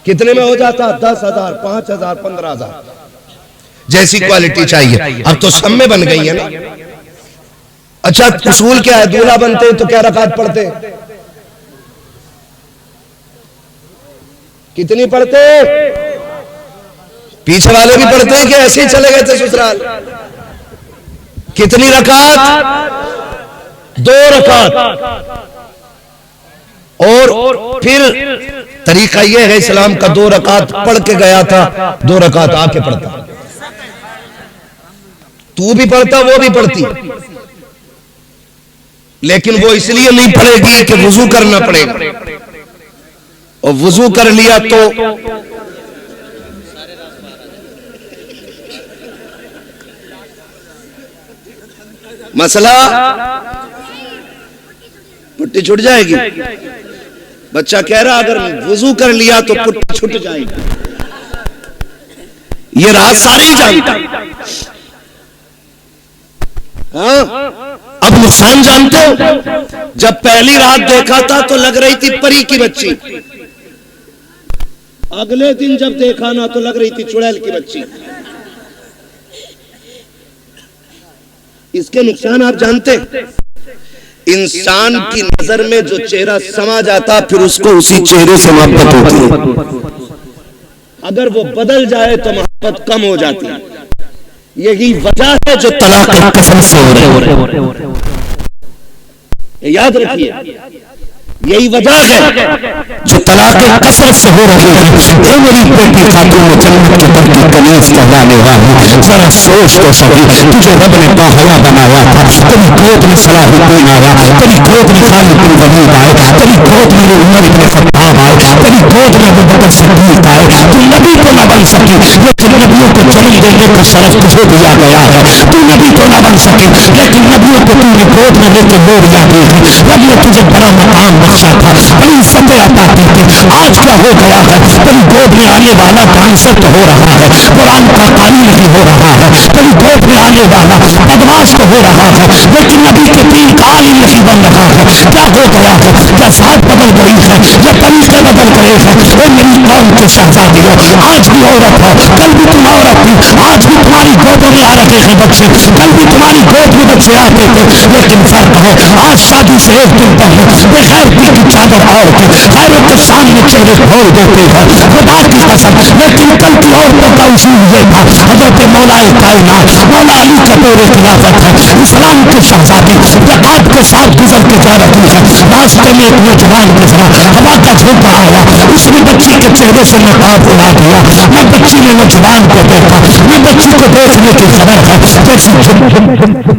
کتنے میں ہو جاتا؟ 10,000 5,000 15,000 جیسی کوالٹی چاہیے. اب تو سب میں بن گئی ہے نا. اچھا اصول کیا ہے؟ دولہا بنتے ہیں تو کیا رکعت پڑھتے ہیں؟ کتنی پڑھتے؟ پیچھے والے بھی پڑھتے ہیں کہ ایسے ہی چلے گئے تھے سسرال؟ کتنی رکعت؟ 2 رکعت. اور پھر طریقہ یہ ہے اسلام کا، 2 رکعت پڑھ کے گیا تھا، 2 رکعت آ کے پڑھتا. تو بھی پڑھتا وہ بھی پڑھتی، لیکن وہ اس لیے نہیں پڑھے گی کہ وضو کرنا پڑے گا، اور وضو کر لیا تو مسئلہ پٹی چھٹ جائے گی. بچہ کہہ رہا اگر وضو کر لیا تو پٹی چھٹ جائے گی. یہ راز سارے ہی جانتا. ہاں اب نقصان جانتے ہو؟ جب پہلی رات دیکھا تھا تو لگ رہی تھی پری کی بچی، اگلے دن جب دیکھا نا تو لگ رہی تھی چڑیل کی بچی. اس کے نقصان آپ جانتے؟ انسان کی نظر میں جو چہرہ سما جاتا پھر اس کو اسی چہرے سے محبت ہوتی ہے. اگر وہ بدل جائے تو محبت کم ہو جاتی ہے. یہی وجہ ہے جو طلاق قسم سے ہو رہے ہیں. یاد رکھیے یہی وجہ ہے جو طلاق کثرت سے ہو رہی ہے. اے میری بیٹی خاتون جنت کے در کی کنیز کہلانے والی، ذرا سوچ تو صحیح، تجھے رب نے باحیا بنایا تھا. تیری گود میں صلاح الدین آیا، تیری گود میں خالد بن ولید آئے، تیری گود میں عمر بن خطاب آئے، تیری گود میں ابو بکر صدیق آئے. تو نبی تو نہ بن سکی لیکن نبیوں کو جنم دینے کا شرف تجھے دیا گیا ہے. تو نبی تو نہ بن سکی لیکن نبیوں کو تم نے گود میں لے کے لوریاں دی تھی. رب نے تجھے بڑا مقام بخشا تھا، بڑی سطح عطا کی تھی. آج کیا ہو گیا ہے؟ تیری گود میں آنے والا ڈانسر تو ہو رہا ہے، قرآن کا قاری نہیں ہو رہا ہے. تیری گود میں آنے والا بدماش تو ہو رہا ہے لیکن نبی کے دین کا عالم نہیں بن رہا ہے. کیا ہو گیا ہے؟ کیا ذات بدل گئی ہے یا طریقے بدل گئے ہیں؟ اے میری قوم کے شہزادیوں، آج بھی عورت ہو، کل بھی تم عورت تھی. آج بھی تمہاری گودوں میں آ رہے ہیں بچے، کل بھی تمہاری گود میں بچے آتے تھے. لیکن فرق ہے آج شادی سے ایک دن پہلے بغیر کی چادر اور کی غیروں کے سامنے چہرے کھول دیتے ہیں. خدا کی قسم، لیکن کل کی عورتوں کا اصول یہ تھا. حضرت مولا کائنات مولا علی کا دور خلافت ہے، اسلام کے شہزادی جہاد کے ساتھ گزر کے جا رہی ہے. راستے میں ایک نوجوان گزرا، ہوا کا جھونکا آیا، اس نے بچی کے چہرے سے نقاب اڑا دیا. نہ بچی نے نوجوان کو دیکھا، نہ بچی کو دیکھنے کی خبر ہے. جیسے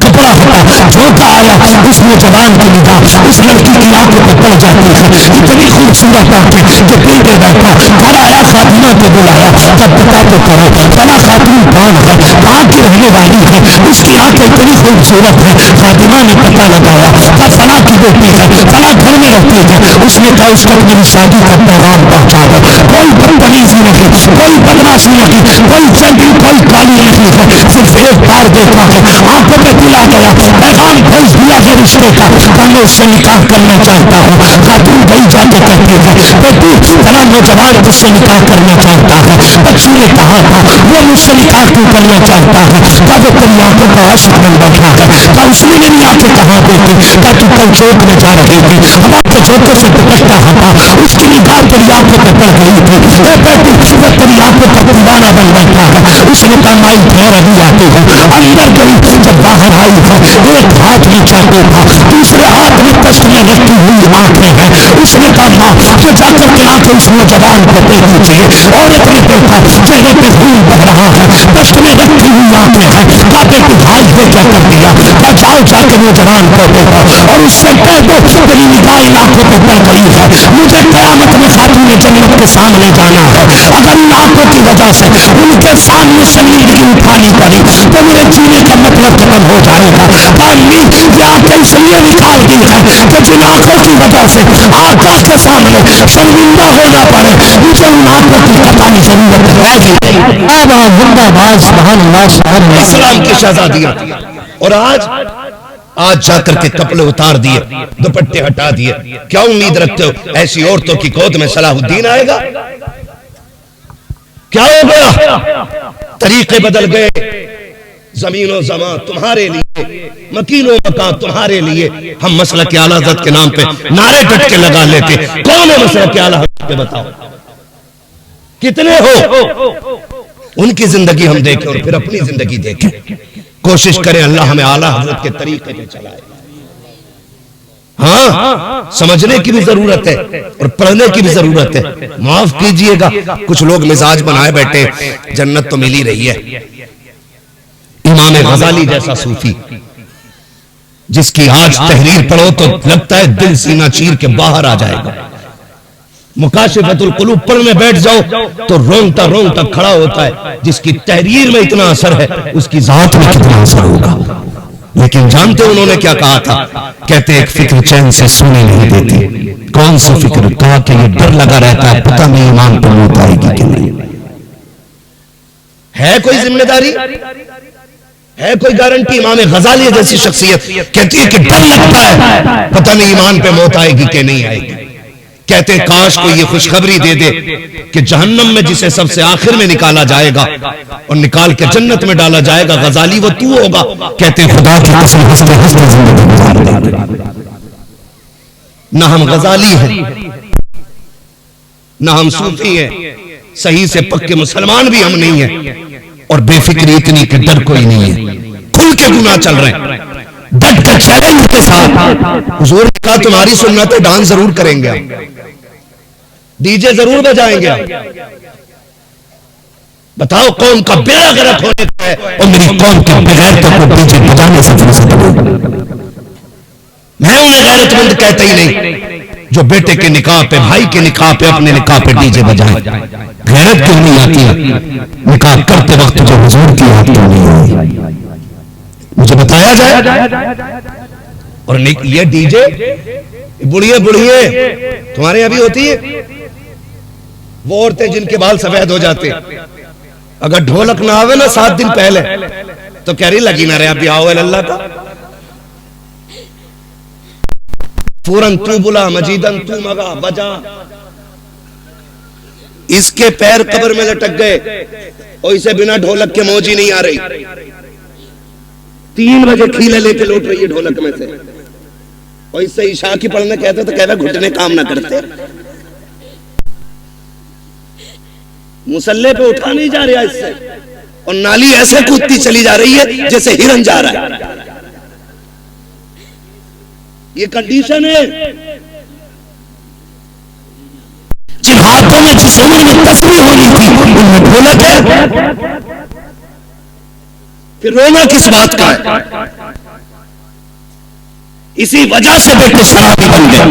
کپڑا ہٹا جھونکا آیا، اس نوجوان کی نگاہ اس لڑکی کی آنکھوں پہ پڑ جاتی ہے. اتنی خوبصورت آنکھیں کہ دل میں بیٹھا گھر آیا, فاطمہ کو بلایا, تب پتا تو کرو فلاں خاتون کون ہے, کہاں کی رہنے والی ہے, اس کی آنکھیں اتنی خوبصورت ہے. فاطمہ نے پتا لگایا کہ فلاں کی بیٹی ہے, فلاں گھر میں رہتی ہے. اس نے کہا اس کو میری شادی کا پیغام پہنچا دو. کوئی بدتمیزی نہیں, کوئی بدماشی نہیں, کوئی چنڈی, کوئی کالی نہیں ہے, صرف ایک بار دیکھا ہے, آنکھوں پہ دل آ گیا, پیغام بھیج دیا ہے رشتے کا, میں اس سے نکاح کرنا چاہتا ہوں. خاتون گئی جا کے کہتی ہے بیٹی فلاں نوجوان مجھ سے نکاح کرنا چاہتا ہے. بچی نے کہا تھا وہ مجھ سے نکاح کیوں کرنا چاہتا ہے, کب وہ تیری آنکھوں کا عشق بن بیٹھا ہے, کیا اس نے میری آنکھیں کہاں دیکھی, کیا تو کل چوک میں جا رہی تھی, ہوا کے جھونکے سے دپٹہ ہٹا, اس کی نگاہ تیری آنکھوں پہ پڑ گئی تھی, اے بیٹی وہ تیری آنکھوں کا دیوانہ بن بیٹھا ہے. اس نے کہا مائی پھر ابھی آتی ہوں. اندر گئی, جب باہر آئی ہے ایک ہاتھ میں چاقو تھا, دوسرے ہاتھ میں تشت میں رکھی ہوئی آنکھیں ہیں. اس نے کہا ماں تو جا کر کے آنکھیں اس نوجوان کو دے دیجیے. عورت نے دیکھا چہرے پہ خون بہ رہا ہے, تشت میں رکھی ہوئی آنکھیں ہیں. کہا بیٹی بھائی نے کیا کر دیا, کہا جاؤ جا کے نوجوان کو دیکھو اور اس سے کہہ دو تیری نگاہیں آنکھوں پہ پڑ گئی ہے, مجھے قیامت میں خاتون جنت کے سامنے جانا ہے. اگر ان آنکھوں کی وجہ سے ان کے سامنے شرمندگی اٹھانی پڑی تو میرے جینے کا مطلب ختم ہو جائے گا. یہ آنکھیں اس لیے نکال دی ہے کہ جن آنکھوں کی وجہ سے آقا کے سامنے شرمندہ ہونا پڑے, مجھے ان آنکھوں کی قطعی ضرورت ہے. اسلام کی شہزادیاں, اور آج جا کر کے کپڑے اتار دیے, دوپٹے ہٹا دیے. کیا امید رکھتے ہو ایسی عورتوں کی گود میں صلاح الدین آئے گا؟ کیا ہو گیا؟ طریقے بدل گئے. زمین و زمان تمہارے لیے, مکین و مکان تمہارے لیے. ہم مسلک اعلی حضرت کے نام پہ نعرے ڈٹ کے لگا لیتے. کون ہے مسلک اعلی حضرت پہ بتاؤ, کتنے ہو؟ ان کی زندگی ہم دیکھیں اور پھر اپنی زندگی دیکھیں. کوشش کریں اللہ ہمیں اعلی حضرت کے طریقے پہ چلائے. ہاں سمجھنے کی بھی ضرورت ہے اور پڑھنے کی بھی ضرورت ہے. معاف کیجئے گا کچھ لوگ مزاج بنائے بیٹھے, جنت تو مل ہی رہی ہے. امام غزالی جیسا صوفی جس کی آج تحریر پڑھو تو لگتا ہے دل سینہ چیر کے باہر آ جائے گا. مکاشفۃ القلوب پڑھنے بیٹھ جاؤ تو رونگتا رونگتا کھڑا ہوتا ہے. جس کی تحریر میں اتنا اثر ہے اس کی ذات میں کتنا اثر ہوگا. لیکن جانتے انہوں نے کیا کہا تھا؟ کہتے ایک فکر چین سے سونے نہیں دیتی. کون سی فکر؟ کہا کہ یہ ڈر لگا رہتا ہے پتہ نہیں ایمان پر موت آئے گی کہ نہیں. ہے کوئی ذمہ داری, ہے کوئی گارنٹی؟ امام غزالی جیسی شخصیت کہتی ہے کہ ڈر لگتا ہے پتہ نہیں ایمان پہ موت آئے گی کہ نہیں آئے گی. کہتے ہیں کاش کو یہ خوشخبری دے دے کہ جہنم میں جسے سب سے آخر میں نکالا جائے گا اور نکال کے جنت میں ڈالا جائے گا غزالی وہ تو ہوگا. کہتے ہیں خدا کی قسم ہنستے ہنستے زندگی گزار دیں گے. نہ ہم غزالی ہیں نہ ہم صوفی ہیں, صحیح سے پکے مسلمان بھی ہم نہیں ہیں, اور بے فکری اتنی کہ ڈر کوئی نہیں ہے. کھل کے گناہ چل رہے ہیں, ڈٹ کے چیلنج کے ساتھ. حضور نے کہا تمہاری سنت ہے, ڈانس ضرور کریں گے, ڈی جے ضرور بجائیں گے. بتاؤ قوم کا بیڑا غرق ہونے کا ہے اور میری قوم کے بغیرتوں کو ڈی جے بجانے سے فرصت دو. میں انہیں غیرت مند کہتا ہی نہیں جو بیٹے کے نکاح پہ, بھائی کے نکاح پہ, اپنے نکاح پہ ڈی جے بجائیں. غیرت کیوں نہیں آتی ہے؟ نکاح کرتے وقت جو حضور کی یاد کیوں نہیں ہوئی مجھے بتایا جائے. اور یہ ڈی جے بڑھیے تمہارے یہاں بھی ہوتی ہے. وہ عورتیں جن کے بال سفید ہو جاتے, اگر ڈھولک نہ آوے نا 7 دن پہلے تو کہہ رہی لگی نہ رہے ابھی آؤ اللہ کا. فوراً تو بلا مجیدن تو مگا بجا. اس کے پیر قبر میں لٹک گئے اور اسے بنا ڈھولک کے موج ہی نہیں آ رہی. 3 بجے کھیلے لے کے لوٹ رہی ہے ڈھولک میں سے, اور اس سے عشاء کی پڑھنے کہتے تو کہتا گھٹنے کام نہ کرتے. مسلح پہ اٹھا نہیں جا رہا اس سے, اور نالی ایسے کودتی چلی جا رہی ہے جیسے ہرن جا رہا ہے. یہ کنڈیشن ہے. جن ہاتھوں میں جس عمر میں تصویر ہونی تھی ان میں ڈھولک ہے, پھر رونا کس بات کا ہے؟ اسی وجہ سے بیٹے شرابی بن گئے.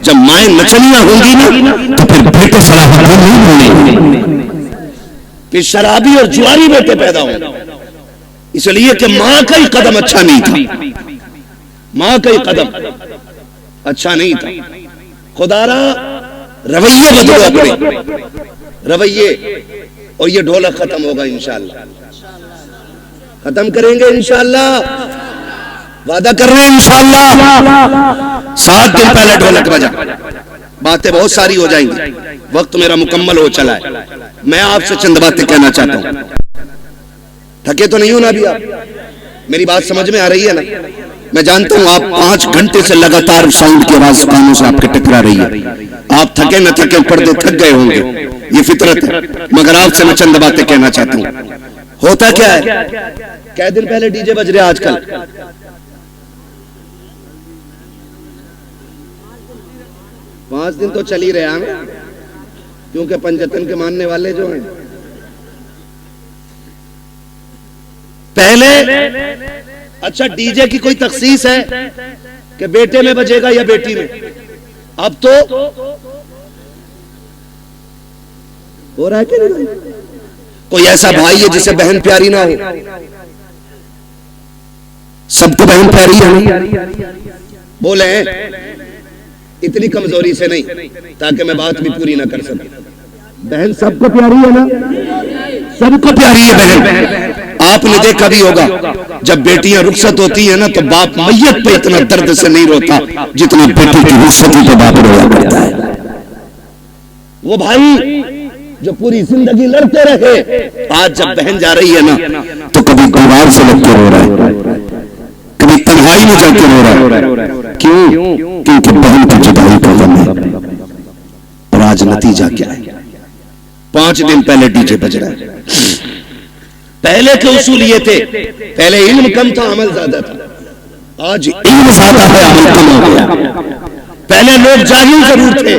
جب مائیں نچنیاں ہوں گی نا تو پھر بیٹے شرابی نہیں ہونے. پھر شرابی اور جواری بیٹے پیدا ہوں. اس لیے کہ ماں کا ہی قدم اچھا نہیں تھا. ماں کا ہی قدم اچھا نہیں تھا. خدا را رویے بدلو اپنے رویے. اور یہ ڈھولک ختم ہوگا انشاءاللہ. ختم کریں گے انشاءاللہ. وعدہ کر رہے ہیں انشاءاللہ. 7 دن پہلے ڈھولک بجا. باتیں بہت ساری ہو جائیں گی. وقت میرا مکمل ہو چلا ہے. میں آپ سے چند باتیں کہنا چاہتا ہوں. تھکے تو نہیں ہو نا ابھی آپ؟ میری بات سمجھ میں آ رہی ہے نا؟ میں جانتا ہوں آپ 5 گھنٹے سے لگاتار ساؤنڈ کی آواز کانوں سے آپ کے ٹکرا رہی ہے. آپ تھکے نہ تھکے پردے تھک گئے ہوں گے. یہ فطرت ہے. مگر آپ سے میں چند باتیں کہنا چاہتا ہوں. ہوتا کیا ہے؟ کئی دن پہلے ڈی جے بج رہے آج کل؟ 5 دن تو چل ہی رہے ہیں. کیونکہ پنجتن کے ماننے والے جو ہیں پہلے اچھا ڈی جے کی کوئی تخصیص ہے کہ بیٹے میں بجے گا یا بیٹی میں؟ اب تو ہو رہا ہے کہ نہیں؟ کوئی ایسا بھائی ہے جسے بہن پیاری نہ ہو؟ سب کو بہن پیاری ہے. بولے اتنی کمزوری سے نہیں تاکہ میں بات بھی پوری نہ کر سکوں. بہن سب کو پیاری ہے نا؟ سب کو پیاری ہے بہن. آپ نے دیکھا بھی ہوگا جب بیٹیاں رخصت ہوتی ہیں نا تو باپ میت پہ اتنا درد سے نہیں روتا جتنا بیٹی کی رخصتی پہ باپ رویا کرتا ہے. وہ بھائی جو پوری زندگی لڑتے رہے آج جب بہن جا رہی ہے نا تو کبھی دیوار سے لگ کے رو رہا ہے, کبھی تنہائی میں جا کے رو رہا ہے. کیوں؟ کیونکہ بہن کی جدائی کا غم ہے. اور آج نتیجہ کیا ہے؟ 5 دن پہلے ڈی جے بج رہا ہے. پہلے کے اصول یہ تھے, پہلے علم کم تھا عمل زیادہ تھا. آج علم زیادہ ہے عمل کم ہو گیا. پہلے لوگ جاہل ضرور تھے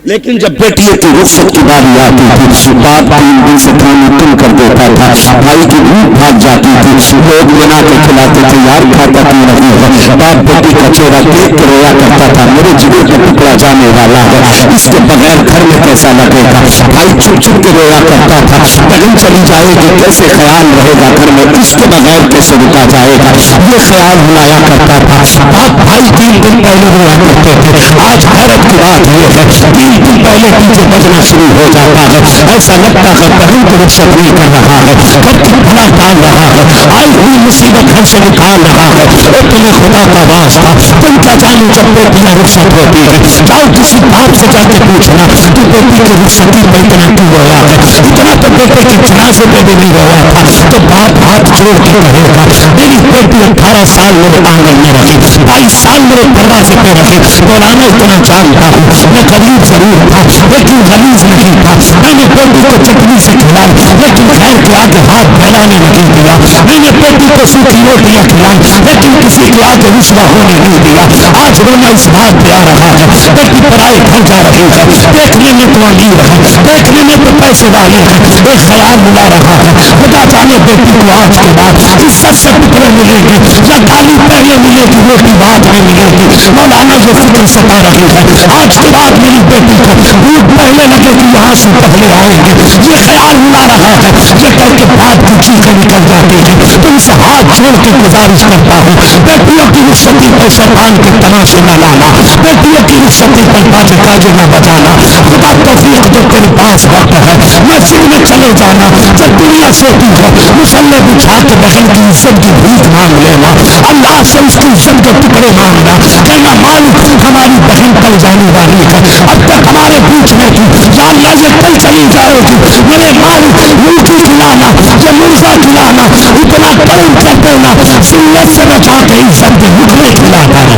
لیکن جب بیٹی کی رخصت کی باری آتی تھی باپ 3 دن سے کھانا کم کر دیتا تھا, بھائی کی بھوک بھاگ جاتی تھی, لوگ بنا کے کھلاتے تھے یار کھاتا کیوں نہیں ہے. باپ بیٹی کا چہرہ دیکھ کر رویا کرتا تھا میرے جگر کا ٹکڑا جانے والا ہے, اس کے بغیر گھر میں کیسا لگے گا. بھائی چھپ چھپ کے رویا کرتا تھا بہن چلی جائے گی کیسے خیال رہے گا گھر میں, اس کے بغیر کیسے رکا جائے گا, یہ خیال لایا کرتا تھا. باپ بھائی 3 دن پہلے رویا کرتے تھے. آج حیرت کی بات یہ ہے 3 دن پہلے ڈی جے بجنا شروع ہو جاتا ہے. ایسا لگتا ہے بہن کو رخصت نہیں کر رہا ہے, گھر کی بھلا ڈال رہا ہے, آئی ہوئی مصیبت گھر سے نکال رہا ہے. تمہیں خدا کا واسطہ تم کیا جانو جب بیٹیاں رخصت ہوتی ہے جاؤ کسی باپ سے جا کے پوچھنا تو بیٹی کی رخصتی پہ اتنا کیوں رویا ہے. اتنا تو بیٹے کے جنازے پہ بھی نہیں رویا تھا. تو باپ ہاتھ جوڑ کے کہے گا میری بیٹی 18 سال میرے آنگن میں رہی, 22 سال میرے دروازے پہ رہی. مولانا اتنا جانتا ہوں میں غریب ضرور تھا لیکن غلیظ نہیں تھا. میں نے بیٹی کو چٹنی سے کھلائی لیکن گھر کے آگے ہاتھ پھیلانے نہیں دیا. میں نے بیٹی کو سوکھی روٹیاں کھلائی لیکن کسی کے آگے رسوا ہونے نہیں دیا. آج رونا اس بات پہ آ رہا ہے بیٹی پرائے گھر جا رہی ہے, دیکھنے میں تو امیر ہے, دیکھنے میں تو پیسے والے ہیں, ایک خیال ملا رہا ہے خدا جانے بیٹی کو آج کے بعد عزت سے ٹکڑے ملے گی یا گالی پہلے ملے گی روٹی بعد میں ملے گی. مولانا یہ فکر ستا رہی ہے آج کے بعد میری بیٹی کو بھوک پہلے لگے گی یہاں سے پہلے آئیں گے. یہ خیال ملا رہا ہے یہ کر کے بعد کی چیزیں نکل جاتی ہیں. تم سے ہاتھ جوڑ کے گزارش کرتا ہوں بیٹیوں کی رخصتی پر شیطان کے تماشے نہ لانا, بیٹیوں کی رخصتی پر باجے گاجے نہ بجانا. خدا توفیق دے تیرے پاس وقت ہے مسجد میں چلے جانا جب دنیا سوتی ہے مصلے بچھا کے بہن کی عزت کی بھیک مانگ لینا, اللہ سے اس کی عزت کے ٹکڑے مانگنا, کہنا مالک ہماری بہن کل جانے والی ہے اب تک ہمارے بیچ میں تھی یا اللہ یہ کل چلی جائے گی میرے مالک ملکی کھلانا یہ مرزا کھلانا اتنا کرم کر دینا ذلت سے بچا کے عزت کے مکھنے کھلاتا ہے.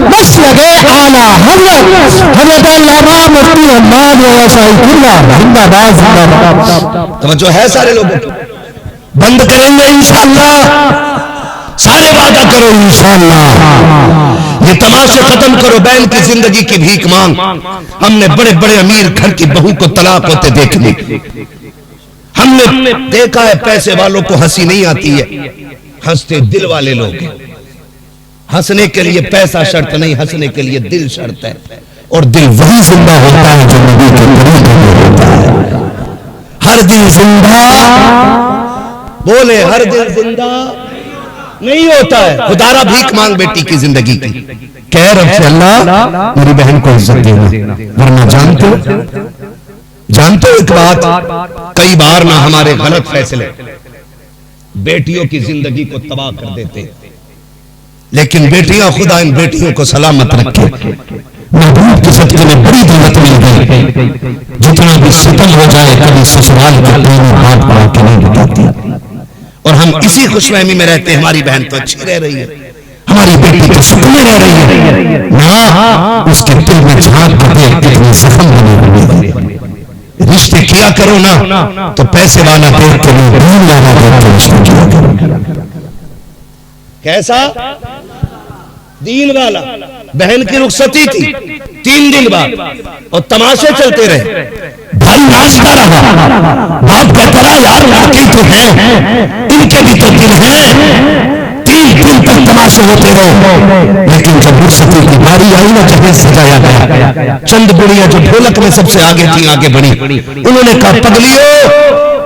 مسلک اعلی حضرت علامہ مفتی عماد وسائل اللہ زندہ باد زندہ باد. توجہ ہے سارے لوگ بند کریں گے انشاءاللہ, سارے وعدہ کرو انشاءاللہ. یہ تماشے ختم کرو, بہن کی زندگی کی بھیک مانگ. ہم نے بڑے بڑے امیر گھر کی بہو کو طلاق ہوتے دیکھ لی, ہم نے دیکھا ہے پیسے والوں کو ہنسی نہیں آتی ہے، ہنستے دل والے لوگ ہیں۔ ہنسنے کے لیے پیسہ شرط نہیں، ہنسنے کے لیے دل شرط ہے، اور دل وہی زندہ ہوتا ہے جو نبی کے طریقے میں ہوتا ہے۔ ہر دل زندہ، بولے ہر دل زندہ نہیں ہوتا ہے۔ خدارہ بھیک مانگ بیٹی کی زندگی کی، کہہ رب سے اللہ میری بہن کو عزت دینا، ورنہ جانتے ہو ایک بات، کئی بار نہ ہمارے غلط فیصلے بیٹیوں کی زندگی کو تباہ کر دیتے، لیکن بیٹیاں خدا ان بیٹیوں کو سلامت رکھے۔ محبوب کی صدقے میں بڑی دولت مل گئی، جتنا بھی ستم ہو جائے کبھی سسرال کے دونوں ہاتھ بڑھا کے نہیں بتاتی، اور ہم اسی خوش فہمی میں رہتے ہیں ہماری بہن تو اچھی رہ رہی ہے، ہماری بیٹی تو سکون میں رہ رہی ہے، نہ اس کے دل میں جھانک کر دیکھ کتنے زخم بنے ہوئے ہیں۔ رشتے کیا کرو نا تو پیسے والا دیکھ کے نہیں، دین والا دیکھ کے رشتے کیا کرو۔ کیسا دین والا؟ بہن کی رخصتی تھی 3 دن بعد اور تماشے چلتے رہے، بھائی ناچتا رہا، باپ کہتا رہا یار لڑکے تو ہیں ان کے بھی تو دل ہیں، 3 دن تک تماشے ہوتے رہے، لیکن جب رخصتی کی باری آئی نا جہیز سجایا گیا، چند بڑیاں جو ڈھولک میں سب سے آگے تھیں آگے بڑھی، انہوں نے کہا پگلیو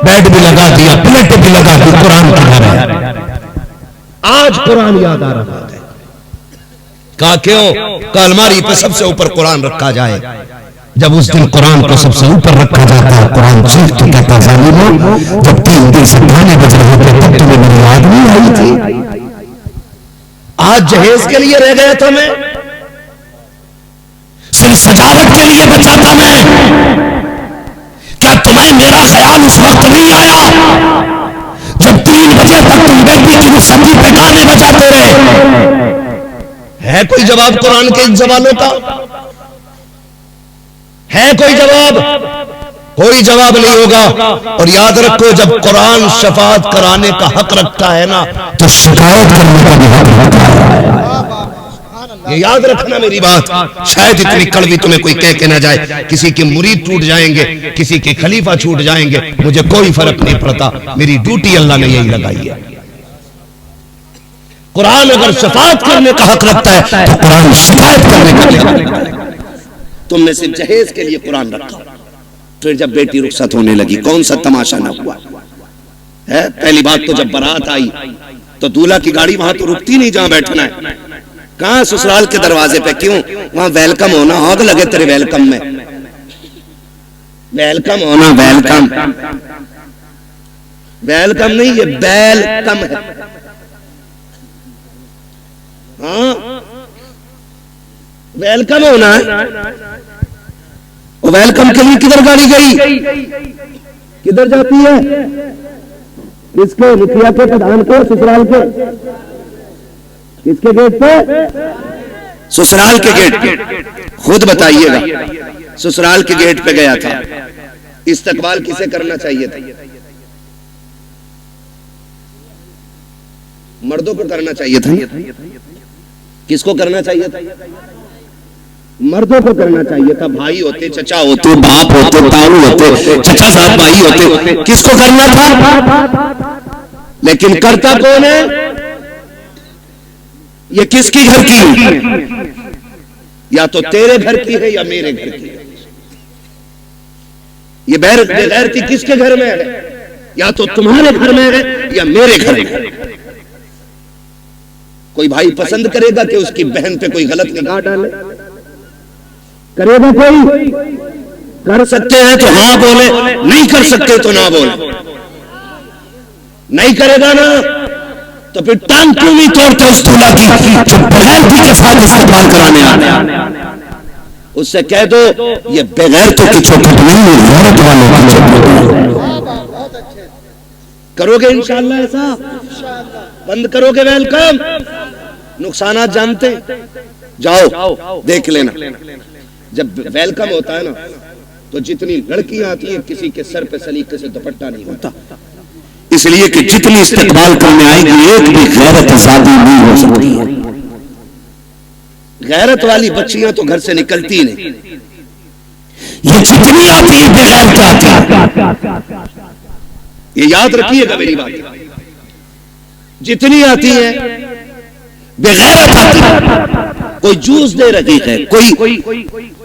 بیڈ بھی لگا دیا، پلیٹ بھی لگا دی، قرآن کی گھر ہے۔ آج قرآن یاد آ رہا ہے، کہا کیوں؟ کہا الماری پہ سب سے اوپر قرآن رکھا جائے۔ جب اس دن قرآن کو سب سے اوپر رکھا جاتا ہے، قرآن چیخ تو کہتا ظالموں جب 3 دن سے گانے بج رہے تھے تب تمہیں میری یاد نہیں آئی تھی؟ آج جہیز کے لیے رہ گیا تھا میں، صرف سجاوٹ کے لیے بچا تھا میں، کیا تمہیں میرا خیال اس وقت نہیں آیا جب 3 بجے تک تم بیٹی کی رخصتی پہ گانے بجاتے رہے؟ ہے کوئی جواب قرآن کے ان سوالوں کا؟ ہے کوئی جواب؟ کوئی جواب نہیں ہوگا۔ اور یاد رکھو جب قرآن شفاعت کرانے کا حق رکھتا ہے نا تو شکایت کرنے کا بھی حق رکھتا ہے۔ یہ یاد رکھنا میری بات، شاید اتنی کڑوی تمہیں کوئی کہہ کے نہ جائے، کسی کے مرید ٹوٹ جائیں گے، کسی کے خلیفہ چھوٹ جائیں گے، مجھے کوئی فرق نہیں پڑتا، میری ڈیوٹی اللہ نے یہی لگائی ہے۔ قرآن اگر شفاعت کرنے کا حق رکھتا ہے تو قرآن شکایت کرنے کا بھی حق رکھتا ہے۔ تم نے صرف جہیز کے لیے قرآن رکھا، پھر جب بیٹی رخصت ہونے لگی کون سا تماشا نہ ہوا ہے؟ پہلی بات تو جب بارات آئی تو دولہا کی گاڑی وہاں تو رکتی نہیں جہاں بیٹھنا ہے، کہاں سسرال کے دروازے پہ، کیوں؟ وہاں ویلکم ہونا، آگ لگے تیرے ویلکم میں، ویلکم ہونا، ویلکم ویلکم نہیں، یہ بیل کم ہے۔ ہاں ویلکم ہونا ہے، ویلکم کے لیے کدھر گاڑی گئی؟ کدھر جاتی ہے؟ کس کے؟ مکھیا کے، پردھان کے، سسرال کے؟ کس کے گیٹ پہ؟ سسرال کے گیٹ پہ۔ خود بتائیے گا، سسرال کے گیٹ پہ گیا تھا، استقبال کسے کرنا چاہیے تھا؟ مردوں کو کرنا چاہیے تھا۔ کس کو کرنا چاہیے تھا؟ مردوں کو کرنا چاہیے تھا، بھائی ہوتے، چچا ہوتے، باپ ہوتے، تاؤ ہوتے، چچا صاحب بھائی ہوتے، کس کو کرنا تھا؟ لیکن کرتا کون ہے؟ یہ کس کی گھر کی ہے؟ یا تو تیرے گھر کی ہے یا میرے گھر کی ہے۔ یہ بغیرتی کس کے گھر میں ہے؟ یا تو تمہارے گھر میں ہے یا میرے گھر میں ہے۔ کوئی بھائی پسند کرے گا کہ اس کی بہن پہ کوئی غلط نگاہ ڈالے؟ کرے گا کوئی؟ کر سکتے ہیں تو ہاں بولے، نہیں کر سکتے تو نہ بولے۔ نہیں کرے گا نا تو پھر ٹانگ کیوں نہیں توڑتے اس دولہا کی جو بغیرتی کے ساتھ استقبال کرانے آنے؟ اس سے کہہ دو یہ بغیرتوں کی چوکھٹ نہیں ہے، غیرت والوں کی چوکھٹ۔ کرو گے انشاءاللہ ایسا؟ بند کرو گے ویلکم؟ نقصانات جانتے؟ جاؤ دیکھ لینا، جب ویلکم ہوتا ہے نا تو جتنی لڑکیاں آتی ہیں کسی کے سر پہ سلیقے سے دوپٹہ نہیں ہوتا، اس لیے کہ جتنی استقبال کرنے آئے گی ایک بھی غیرت زادی نہیں ہو سکتی ہے۔ غیرت والی بچیاں تو گھر سے نکلتی نہیں، یہ جتنی آتی ہیں بغیرت آتی ہیں۔ یہ یاد رکھیے گا میری بات، جتنی آتی ہے بغیرت آتی ہے، کوئی جوس دے رہی ہے، کوئی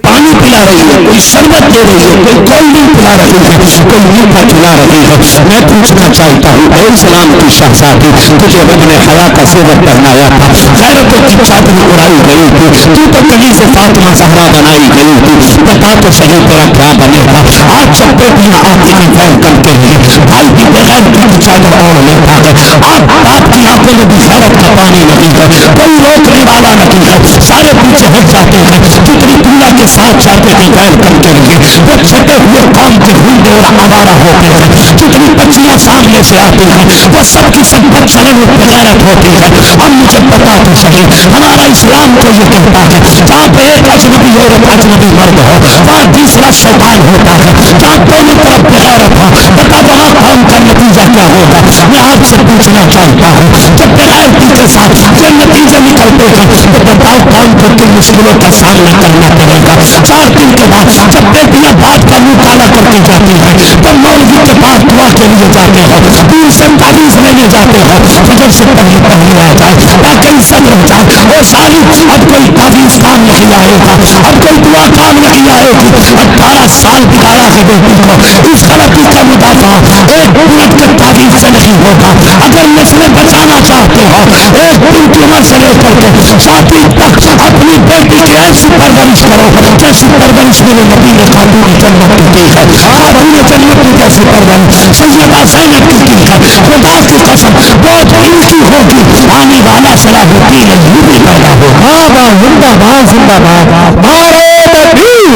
پانی پلا رہی ہے، کوئی شربت دے رہی ہے، کوئی کولڈ ڈرنک پلا رہی ہے، کوئی میٹھا کھلا رہی ہے، میں پوچھنا چاہتا ہوں اے اسلام کی شہزادی، تجھے رب نے حیا کا زیور پہنایا تھا، غیرتوں کی چادر اڑائی گئی تھی، تو کنیز فاطمہ زہرا بنائی گئی تھی، بتا تو صحیح تیرا کیا بنے گا؟ آج جب بیٹیاں آتی ہیں پھیل کر کے لیے بھائی کی بغیر کی چادر اوڑھ لیتا ہے، آپ باپ کی آنکھوں میں بھی غیرت کا پانی نہیں ہے، کوئی روکنے والا نہیں ہے، سارے پیچھے ہٹ جاتے ہیں، جتنی دنیا کے ساتھ جاتے ہیں غیر کر کے لیے، وہ چھٹے ہوئے قوم کے ڈھونڈے اور آوارہ ہوتے ہیں، جتنی بچیاں سامنے سے آتی ہیں وہ سب کی سب بدشرم و بغیرت ہوتی ہے۔ اب مجھے بتا تو صحیح، ہمارا اسلام کو یہ کہتا ہے جہاں پہ ایک اجنبی عورت اجنبی مرد ہو وہاں تیسرا شیطان ہوتا ہے، جہاں دونوں طرف بغیرت ہو بتا وہاں قوم کا نتیجہ کیا ہوگا؟ میں آپ سے پوچھنا چاہتا ہوں جب بغیرتی کے ساتھ یہ نتیجے نکلتے ہیں تو بتاؤ قوم کو کن مشکلوں کا سامنا کرنا پڑے گا؟ 4 دن کے بعد جب بیٹیاں باپ کا منہ کالا کرتی جاتی ہیں تو مولوی کے پاس دعا کے لیے جاتے ہو، دور سے تعویذ لینے جاتے ہو، فجر سے پہلے آ جائے تاکہ عزت ہو جائے، اور ساری اب کوئی تعویذ کام نہیں آئے گا، اب کوئی دعا کام نہیں آئے گی، 18 سال بگاڑا ہے بیٹی کو، اس غلطی کا مدافع ایک منٹ کے تعویذ سے نہیں ہوگا۔ اگر نسلیں بچانا چاہتے ہو ایک دن کی عمر سے لے کر کے 7 تک اپنی بیٹی کی ایسی پرورش کرو جیسی پرورش میرے نبی نے خاتون جنت کی دی ہے، خاتون جنت کی جیسی پرورش سیدہ زینب کی دی ہے، خدا کی قسم بہت ان کی ہوگی، آنے والا صلاح الدین ایوبی پیدا ہوگا۔ زندہ باد زندہ باد، نعرہ تکبیر،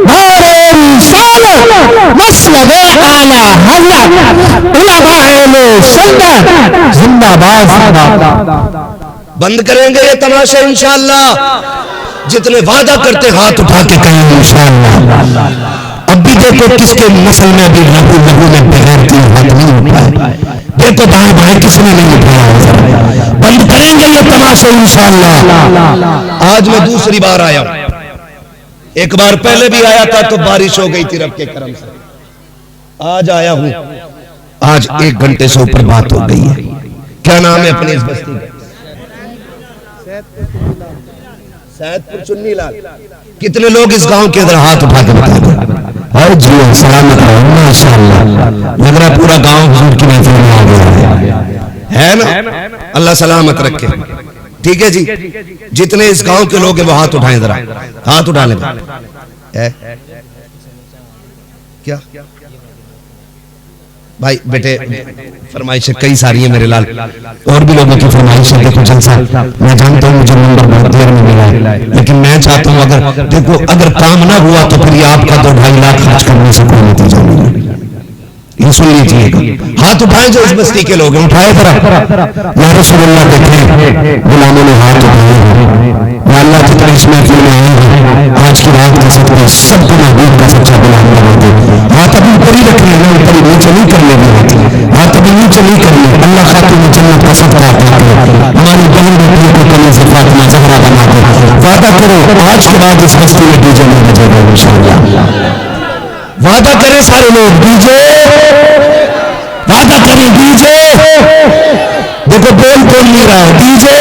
نعرہ رسالت، مسلب اعلی حضرت علماء اہل سنت، زندہ باد زندہ باد۔ بند کریں گے یہ تماشا انشاءاللہ، جتنے وعدہ کرتے ہاتھ اٹھا کے کہیں انشاءاللہ۔ اب بھی دیکھو کس کے نسل میں بھی لہو میں بغیر کی ہاتھ نہیں اٹھائے، دیکھو دائیں بائیں کس نے نہیں اٹھایا، بند کریں گے یہ تماشا انشاءاللہ۔ آج میں دوسری بار آیا ہوں، ایک بار پہلے بھی آیا تھا تو بارش ہو گئی تھی رب کے کرم سے، آج آیا ہوں، آج 1 گھنٹے سے اوپر بات ہو گئی ہے۔ کیا نام ہے اپنی اس بستی کا؟ سید پور چنی لال۔ کتنے لوگ اس گاؤں کے اندر ہاتھ اٹھا کے بتا دیں؟ اور جی سلامت رہو ماشاءاللہ، لگ رہا پورا گاؤں حضور کی محفل میں آ گیا ہے نا؟ اللہ سلامت رکھے، ٹھیک ہے جی۔ جتنے اس گاؤں کے لوگ ہیں وہ ہاتھ اٹھائیں، ذرا ہاتھ اٹھا لیں۔ کیا بھائی بیٹے فرمائشیں کئی ساری ہیں میرے لال، اور بھی لوگوں کی فرمائشیں دیکھو جلسہ، میں جانتا ہوں مجھے نمبر بہت دیر میں ملا ہے، لیکن میں چاہتا ہوں اگر دیکھو اگر کام نہ ہوا تو پھر یہ آپ کا 2-2.5 لاکھ خرچ کرنے سے کوئی نتیجہ نہیں۔ یہ سن لیجیے گا، ہاتھ اٹھائیں جو اس بستی کے لوگ ہیں، اٹھائے ذرا یا رسول اللہ، دیکھیں غلاموں نے ہاتھ اٹھائے ہیں، یا اللہ جتنے اس محفل میں آئے ہیں آج کی رات کے صدقے سب کو محبوب کا سچا غلام بنا دے۔ ہاتھ ابھی اوپر ہی رکھنے ہیں، اوپر ہی نیچے نہیں کرنے ہوتے، ہاتھ ابھی نیچے نہیں کرنے۔ اللہ خاتون جنت کا صدقہ عطا کرے، ہماری بہن بیٹیوں کو کنیز فاطمہ زہرا بنا دے۔ وعدہ کرو آج کے بعد اس بستی میں ڈی جے نہیں بجے گا انشاءاللہ، وعدہ کریں سارے لوگ، ڈی جے وعدہ کریں، ڈی جے دیکھو بول کون نہیں رہا، ڈی جے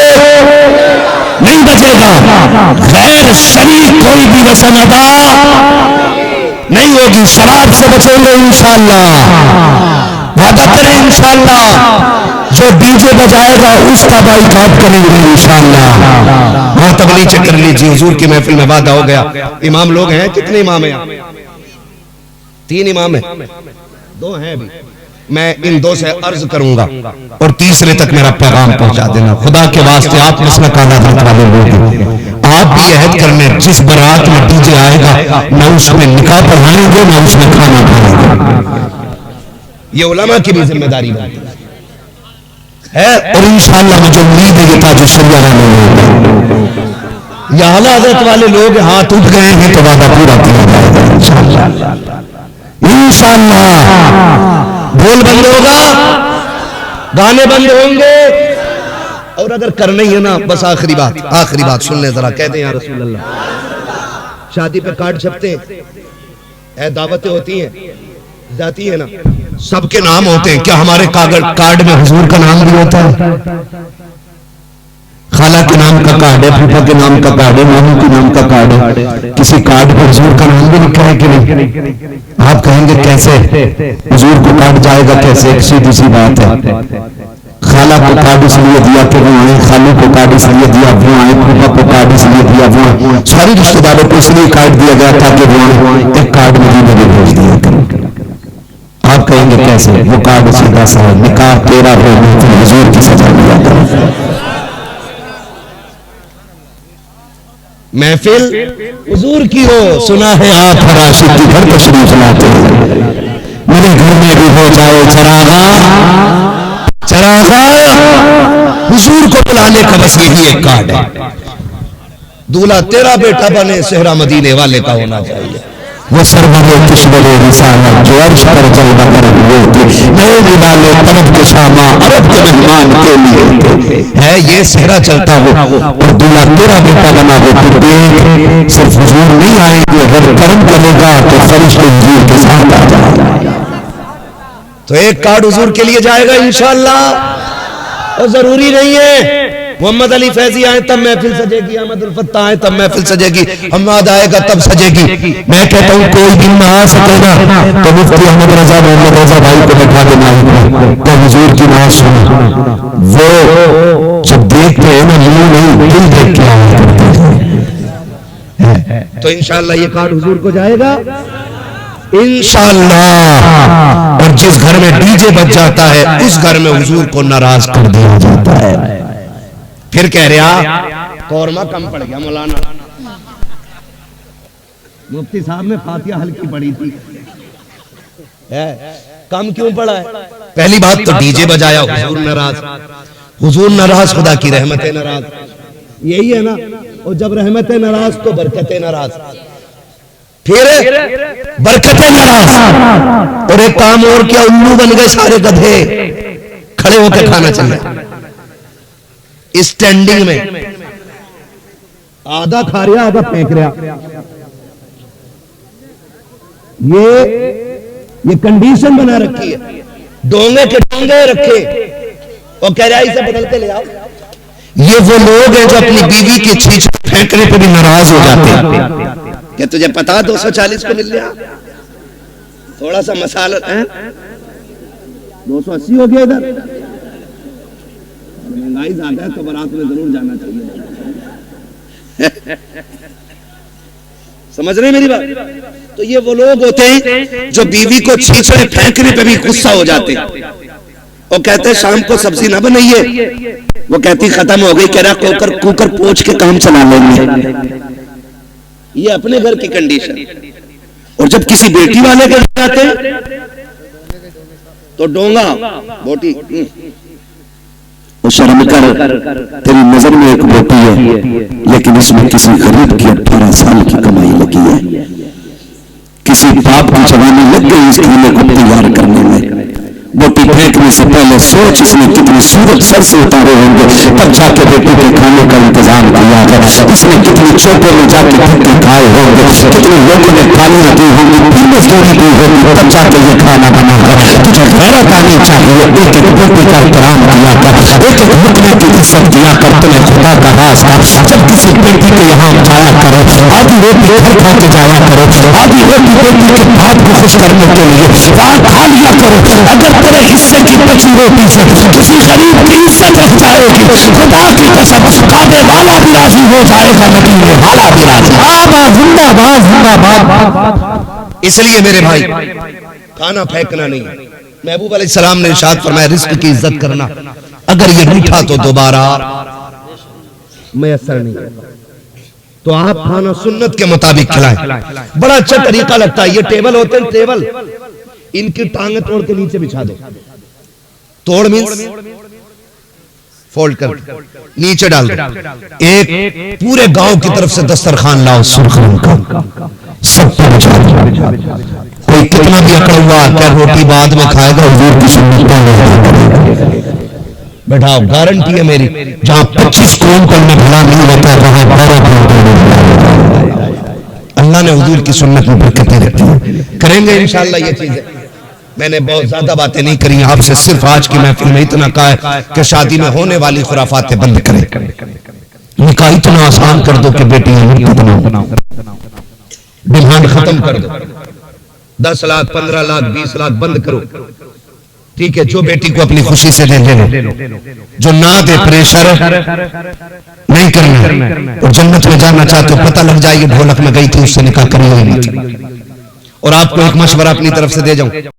نہیں بجے گا، غیر شریک کوئی بھی رسم ادا نہیں ہوگی، شراب سے بچیں گے انشاءاللہ، وعدہ کریں انشاءاللہ، جو ڈی جے بجائے گا اس کا بائیکاٹ کریں گے انشاءاللہ۔ ہاں تب نیچے کر لیجیے، حضور کی محفل میں وعدہ ہو گیا۔ امام لوگ ہیں، کتنے امام ہیں؟ 3 امام ہیں، 2 ہیں بھی، میں ان 2 سے عرض کروں گا اور تیسرے تک میرا پیغام پہنچا دینا۔ خدا کے واسطے آپ مسلک اعلیٰ حضرت والے لوگ ہیں، آپ بھی عہد کرنے جس برات میں ڈی جے آئے گا نہ اس میں نکاح پڑھائیں گے نہ اس میں کھانا کھائیں گے، یہ علماء کی بھی ذمہ داری ہے، اور انشاءاللہ مجھے امید ہے یہ تاج الشریعہ نہیں ہوگا۔ یا اعلیٰ حضرت والے لوگ ہاتھ اٹھ گئے ہیں تو وعدہ پورا کیا جائے گا انشاءاللہ، انشاءاللہ۔ بول بند ہوگا، گانے بند ہوں گے، اور اگر کرنا ہی ہے نا بس آخری بات سن لیں ذرا، کہتے ہیں یا رسول اللہ، شادی پہ کارڈ چھپتے ہیں، دعوتیں ہوتی ہیں، جاتی ہے نا، سب کے نام ہوتے ہیں. کیا ہمارے کارڈ میں حضور کا نام بھی ہوتا ہے؟ خالہ کے نام کا کارڈ ہے, پھوپھا کے نام کا کارڈ ہے, ماموں کے نام کا کارڈ ہے. کسی کارڈ پر حضور کا نام بھی لکھا ہے کہ نہیں؟ آپ کہیں گے کیسے حضور کو کارڈ جائے گا کیسے؟ ایک سیدھی سی بات ہے. خالہ کو کارڈ اس لیے دیا کہ وہ آئے, خالو کو کارڈ اس لیے دیا وہ آئے, پھوپھا کو کارڈ اس لیے دیا وہ آئے. ساری رشتہ داروں کو اس لیے کارڈ دیا گیا تھا کہ وہ آئے. ایک کارڈ مدینے میں بھیج دیا کریں. آپ کہیں گے کیسے؟ وہ کارڈ سیدھا سا ہے, نکاح تیرا ہو محفل حضور کی سجا دیا کریں. محفل حضور کی ہو, سنا ہے آپ ہر عاشق کی گھر تشریف لاتے ہیں. میرے گھر میں بھی ہو جائے چراغا چراغا. حضور کو بلانے کا بس یہی ایک کارڈ ہے. دولہا تیرا بیٹا بنے, صحرا مدینے والے کا ہونا چاہیے. وہ سرور کشور رسالت جو عرش پر جلوہ کر ہوئے تھے, نئے نوالے طرف کے شامہ عرب کے مہمان کے لیے ہے. یہ صحرا چلتا ہو اور دولہا تیرا بیٹا بنا ہو, تو دیکھ صرف حضور نہیں آئیں گے, اگر کرم کرے گا تو فرشتے حضور کے ساتھ آ جائے گا. تو ایک کارڈ حضور کے لیے جائے گا انشاءاللہ. اور ضروری نہیں ہے محمد علی فیضی آئے تب محفل سجے گی, احمد الفتح آئے تب محفل سجے گی, حماد آئے گا تب سجے گی. میں کہتا ہوں کوئی دن نہ آ سکے گا تو مفتی احمد رضا محمد رضا بھائی کو بٹھا دینا ہے تو حضور کی نعت سنا. وہ جب دیکھتے ہیں نا یوں نہیں دل دیکھ کے آیا کرتے ہیں. تو انشاءاللہ یہ کارڈ حضور کو جائے گا انشاءاللہ. اور جس گھر میں ڈی جے بج جاتا ہے اس گھر میں حضور کو ناراض کر دیا جاتا ہے. پھر کہہ رہا قورمہ کم پڑ گیا مولانا. مفتی صاحب نے فاتحہ ہلکی پڑھی تھی, کم کیوں پڑا ہے؟ پہلی بات تو ڈی جے بجایا, حضور ناراض. حضور ناراض, خدا کی رحمتیں ناراض. یہی ہے نا. اور جب رحمتیں ناراض تو برکتیں ناراض. پھر برکتیں ناراض. اور ایک کام اور کیا, الو بن گئے سارے گدھے, کھڑے ہو کے کھانا چاہیے. اسٹینڈنگ میں آدھا کھا رہا آدھا پھینک رہا. یہ کنڈیشن بنا رکھی ہے. ڈونگے کے ڈونگے رکھے اور کہہ رہا اسے بدل کے لے آؤ. یہ وہ لوگ ہیں جو اپنی بیوی کے چھیچ پھینکنے پہ بھی ناراض ہو جاتے ہیں. کہ تجھے پتا 240 کو مل گیا, تھوڑا سا مسالہ 280 ہو گیا ادھر, مہنگائی زیادہ ہے تو برات میں ضرور جانا چاہیے. سمجھ رہے ہیں میری بات؟ تو یہ وہ لوگ ہوتے ہیں جو بیوی کو چھیچڑے پھینکنے پہ بھی غصہ ہو جاتے ہیں اور کہتے ہیں شام کو سبزی نہ بنائیے. وہ کہتی ختم ہو گئی, کہہ رہا کوکر پوچھ کے کام چلا لیں گے. یہ اپنے گھر کی کنڈیشن. اور جب کسی بیٹی والے کے گھر جاتے ہیں تو ڈونگا بوٹی شرم کر, تیری نظر میں ایک بوٹی ہے لیکن اس میں کسی غریب کی 18 سال کی کمائی لگی ہے. کسی باپ کی جوانی لگ گئی اس کھانے کو تیار کرنے میں. بوٹی پھینکنے سے پہلے سوچ اس نے کتنی صورت سر سے اتارے ہوں گے تب جا کے بیٹی کے کھانے کا انتظام کیا ہے. اس نے کتنی چوکوں میں جا کے دھکے کھائے ہوں گے, کتنے لوگوں نے گالیاں دی ہوں گی, پھر مزدوری دی ہوگی تب جا کے یہ کھانا بنا کر. تجھے غیرت آنی چاہیے. ایک ایک بوٹی کا احترام کیا کر, ایک ایک لقمے کی عزت دیا کر. تمہیں خدا کا راز ہے. جب کسی بیٹی کو یہاں جایا کرو, آدھی روٹی گھر کھا کے جایا کرو, آدھی روٹی بیٹی کے بات کو خوش کرنے کے لیے وہاں کھا لیا کرو. اگر تیرے حصے کی بچی روٹی سے کسی غریب کی عزت رہ جائے گی, خدا کی قسم کعبے والا بھی راضی ہو جائے گا, مدینے والا بھی راضی. آباد زندہ باد زندہ باد. اس لیے میرے بھائی کھانا پھینکنا نہیں. محبوب علیہ السلام نے ارشاد فرمایا رزق کی عزت کرنا. اگر یہ روٹھا تو دوبارہ میسر نہیں ہے. تو آپ کھانا سنت کے مطابق کھلائیں. بڑا اچھا طریقہ لگتا ہے. یہ ٹیبل ہوتے ہیں, ٹیبل ان کی ٹانگیں توڑ کے نیچے بچھا دو. توڑ مینس فولڈ کر نیچے ڈال دو. ایک پورے گاؤں کی طرف سے دسترخوان لاؤ سرخ رنگ کا, سب پر بچھا دو. کوئی کتنا بھی اکڑ ہوا کیا روٹی بعد میں کھائے گا, حضور کی سنت کا بیٹھاؤ. گارنٹی ہے میری. جہاں 25 قوم پر میں بھلا نہیں ہوتا ہے وہاں 12 قوم پر میں بھلا ہوتا ہے. اللہ نے حضور کی سنت میں برکتیں رکھی ہیں. کریں گے انشاءاللہ یہ چیزیں. میں نے بہت زیادہ باتیں نہیں کری آپ سے، صرف آج کی محفل میں اتنا کہا ہے کہ شادی میں ہونے والی خرافاتیں بند کریں، نکاح اتنا آسان کر دو کہ بیٹیاں بناؤ، ڈیمانڈ ختم کر دو، 10 لاکھ 15 لاکھ 20 لاکھ بند کرو، ٹھیک ہے؟ جو بیٹی کو اپنی خوشی سے دے لے لو، جو نہ دے پریشر نہیں کرنا، اور جنت میں جانا چاہتے ہو پتہ لگ جائے یہ ڈھولک میں گئی تھی اس سے نکاح کری ہوئی نہیں تھی۔ اور آپ کو ایک مشورہ اپنی طرف سے دے جاؤں،